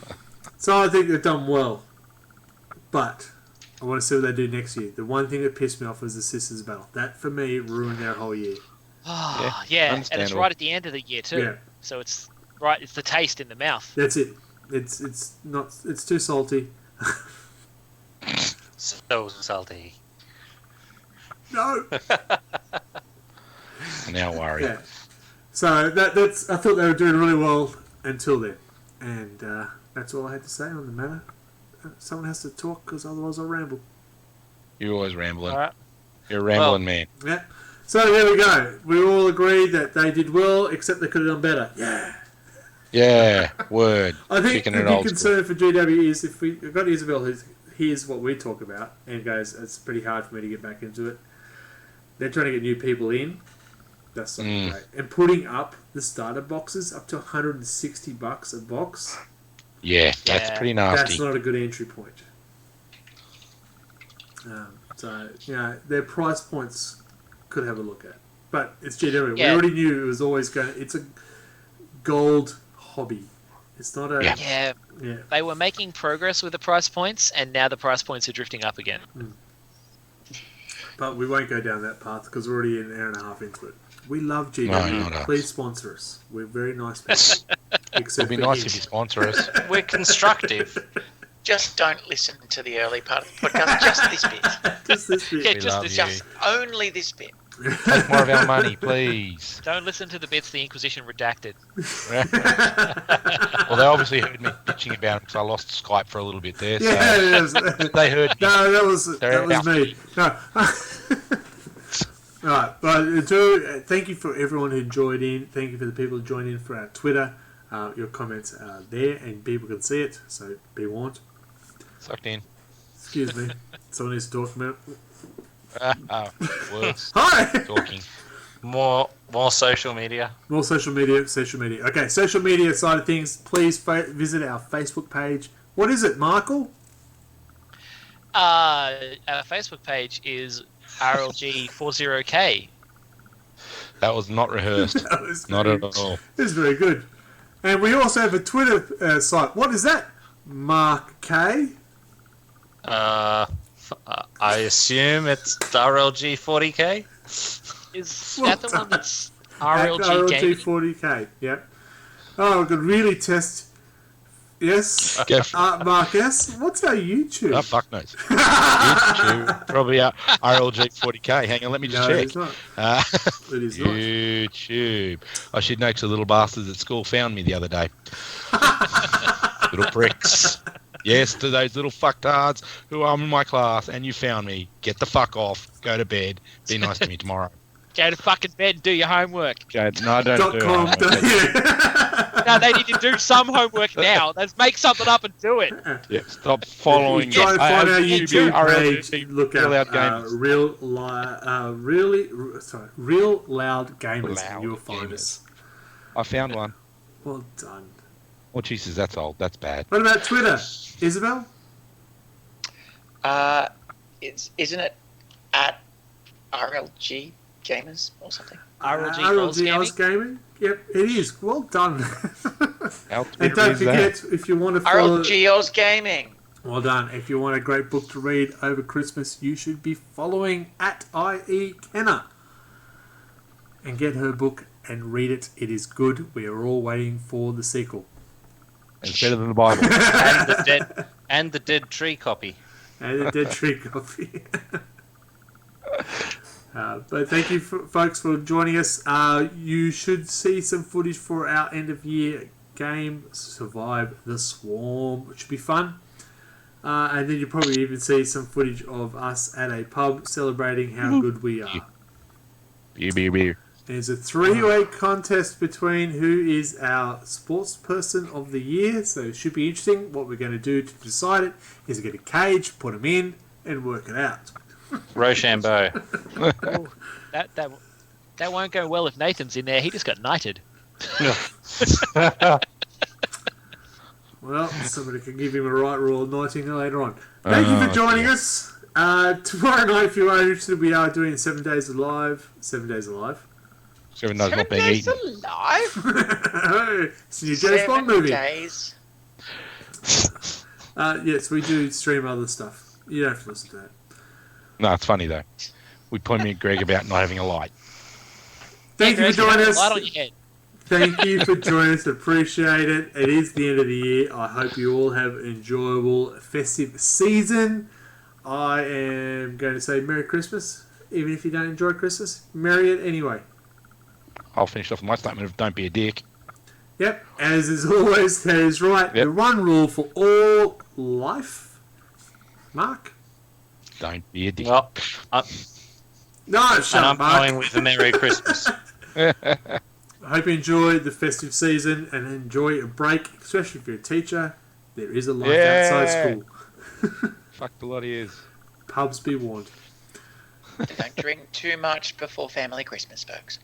I think they've done well, but I want to see what they do next year. The one thing that pissed me off was the Sisters Battle. That for me ruined their whole year. Yeah, and it's right at the end of the year too. Yeah. So it's right. It's the taste in the mouth. That's it. It's too salty. So salty. No. Now worry. Yeah. So that's. I thought they were doing really well until then, and that's all I had to say on the matter. Someone has to talk because otherwise I'll ramble. You're always rambling. All right. You're a rambling man. Yeah. So there we go. We all agreed that they did well, except they could have done better. Yeah. Yeah, word. I think Kicking the it big old concern for GW is if we've got Isabel who hears what we talk about and goes, it's pretty hard for me to get back into it. They're trying to get new people in. That's not great. And putting up the starter boxes up to $160 a box. Yeah, that's pretty nasty. That's not a good entry point. Their price points could have a look at. But it's GW. Yeah. We already knew it was always going to... It's a gold hobby. It's not a... Yeah. They were making progress with the price points, and now the price points are drifting up again. But we won't go down that path because we're already an hour and a half into it. We love GW. No, not us. Please sponsor us. We're very nice people. Except It'd be for nice him. if you sponsor us. We're constructive. Just don't listen to the early part of the podcast. Just this bit. Just this bit. Yeah, We just love this. you. Just only this bit. Take more of our money, please. Don't listen to the bits the Inquisition redacted. Well, they obviously heard me bitching about it because I lost Skype for a little bit there. So they heard me. No, that was They're me. No. All right, but thank you for everyone who joined in. Thank you for the people who joined in for our Twitter. Your comments are there and people can see it, so be warned. Sucked in. Excuse me. Someone needs to talk about Words. Hi! Talking. More social media. More social media. Okay, social media side of things, please visit our Facebook page. What is it, Michael? Our Facebook page is RLG40K. That was not rehearsed. That was Not very, at all. It was very good. And we also have a Twitter site. What is that? Mark K? I assume it's RLG 40K. Is Well that the one done. that's At RLG Gaming? RLG40K, yep. Oh, we could really test... Yes? Go Mark S? What's our YouTube? Oh, fuck knows. YouTube, probably RLG 40K. Hang on, let me just No, check. it's not. Uh, It is not. YouTube. I should know because the little bastards at school found me the other day. Little pricks. Yes, to those little fucktards who are in my class and you found me. Get the fuck off. Go to bed. Be nice to me tomorrow. Go to fucking bed and do your homework. No, I don't do .com. homework. Yeah. No, they need to do some homework now. Let's make something up and do it. Yeah, stop following. Try and find our YouTube RLG, page. Look Real at Loud Gamers. Real Loud Gamers. Loud and you'll find Gamers. us. I found one. Well done. Oh, Jesus, that's old. That's bad. What about Twitter? Isabel? Isn't it RLG Gamers or something. RLG Oz Gaming. Yep, it is. Well done. How And don't forget, if you want to follow... RLG Oz Gaming. Well done. If you want a great book to read over Christmas, you should be following at IE Kenner. And get her book and read it. It is good. We are all waiting for the sequel. It's better than the Bible. And the dead tree copy. And the Dead Tree Coffee. But thank you, folks, for joining us. You should see some footage for our end-of-year game, Survive the Swarm, which should be fun. And then you'll probably even see some footage of us at a pub celebrating how good we are. Beer. There's a 3-way contest between who is our sports person of the year, so it should be interesting. What we're going to do to decide it is to get a cage, put them in, and work it out. Rochambeau. Oh, that won't go well if Nathan's in there. He just got knighted. Well, somebody can give him a right royal knighting later on. Thank you for joining us. Tomorrow night, if you are interested, we are doing 7 Days Alive. 7 Days Alive. 7 Days Not Being Eaten. Alive? It's a new James Bond movie. 7 days. Yes, we do stream other stuff. You don't have to listen to that. No, it's funny though. We point me and Greg about not having a light. Thank you for joining us. Light on your head. Thank you for joining us. Appreciate it. It is the end of the year. I hope you all have an enjoyable festive season. I am going to say Merry Christmas. Even if you don't enjoy Christmas, merry it anyway. I'll finish off with my statement of don't be a dick. Yep, as is always, that is right. Yep. The one rule for all life. Mark? Don't be a dick. Well, No, shut and up, I'm Mark. going with a Merry Christmas. I hope you enjoy the festive season and enjoy a break, especially if you're a teacher. There is a life outside school. Fuck the lot he is. Pubs be warned. Don't drink too much before family Christmas, folks.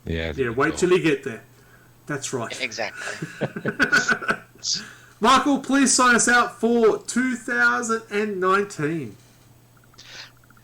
Yeah. Yeah, wait till you get there. That's right. Exactly. Michael, please sign us out for 2019.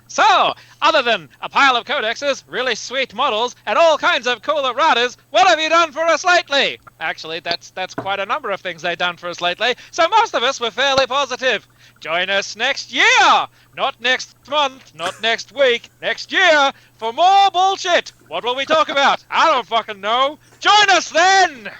So, other than a pile of codexes, really sweet models, and all kinds of cool erratas, what have you done for us lately? Actually, that's quite a number of things they've done for us lately, so most of us were fairly positive. Join us next year! Not next month, not next week, next year, for more bullshit! What will we talk about? I don't fucking know! Join us then!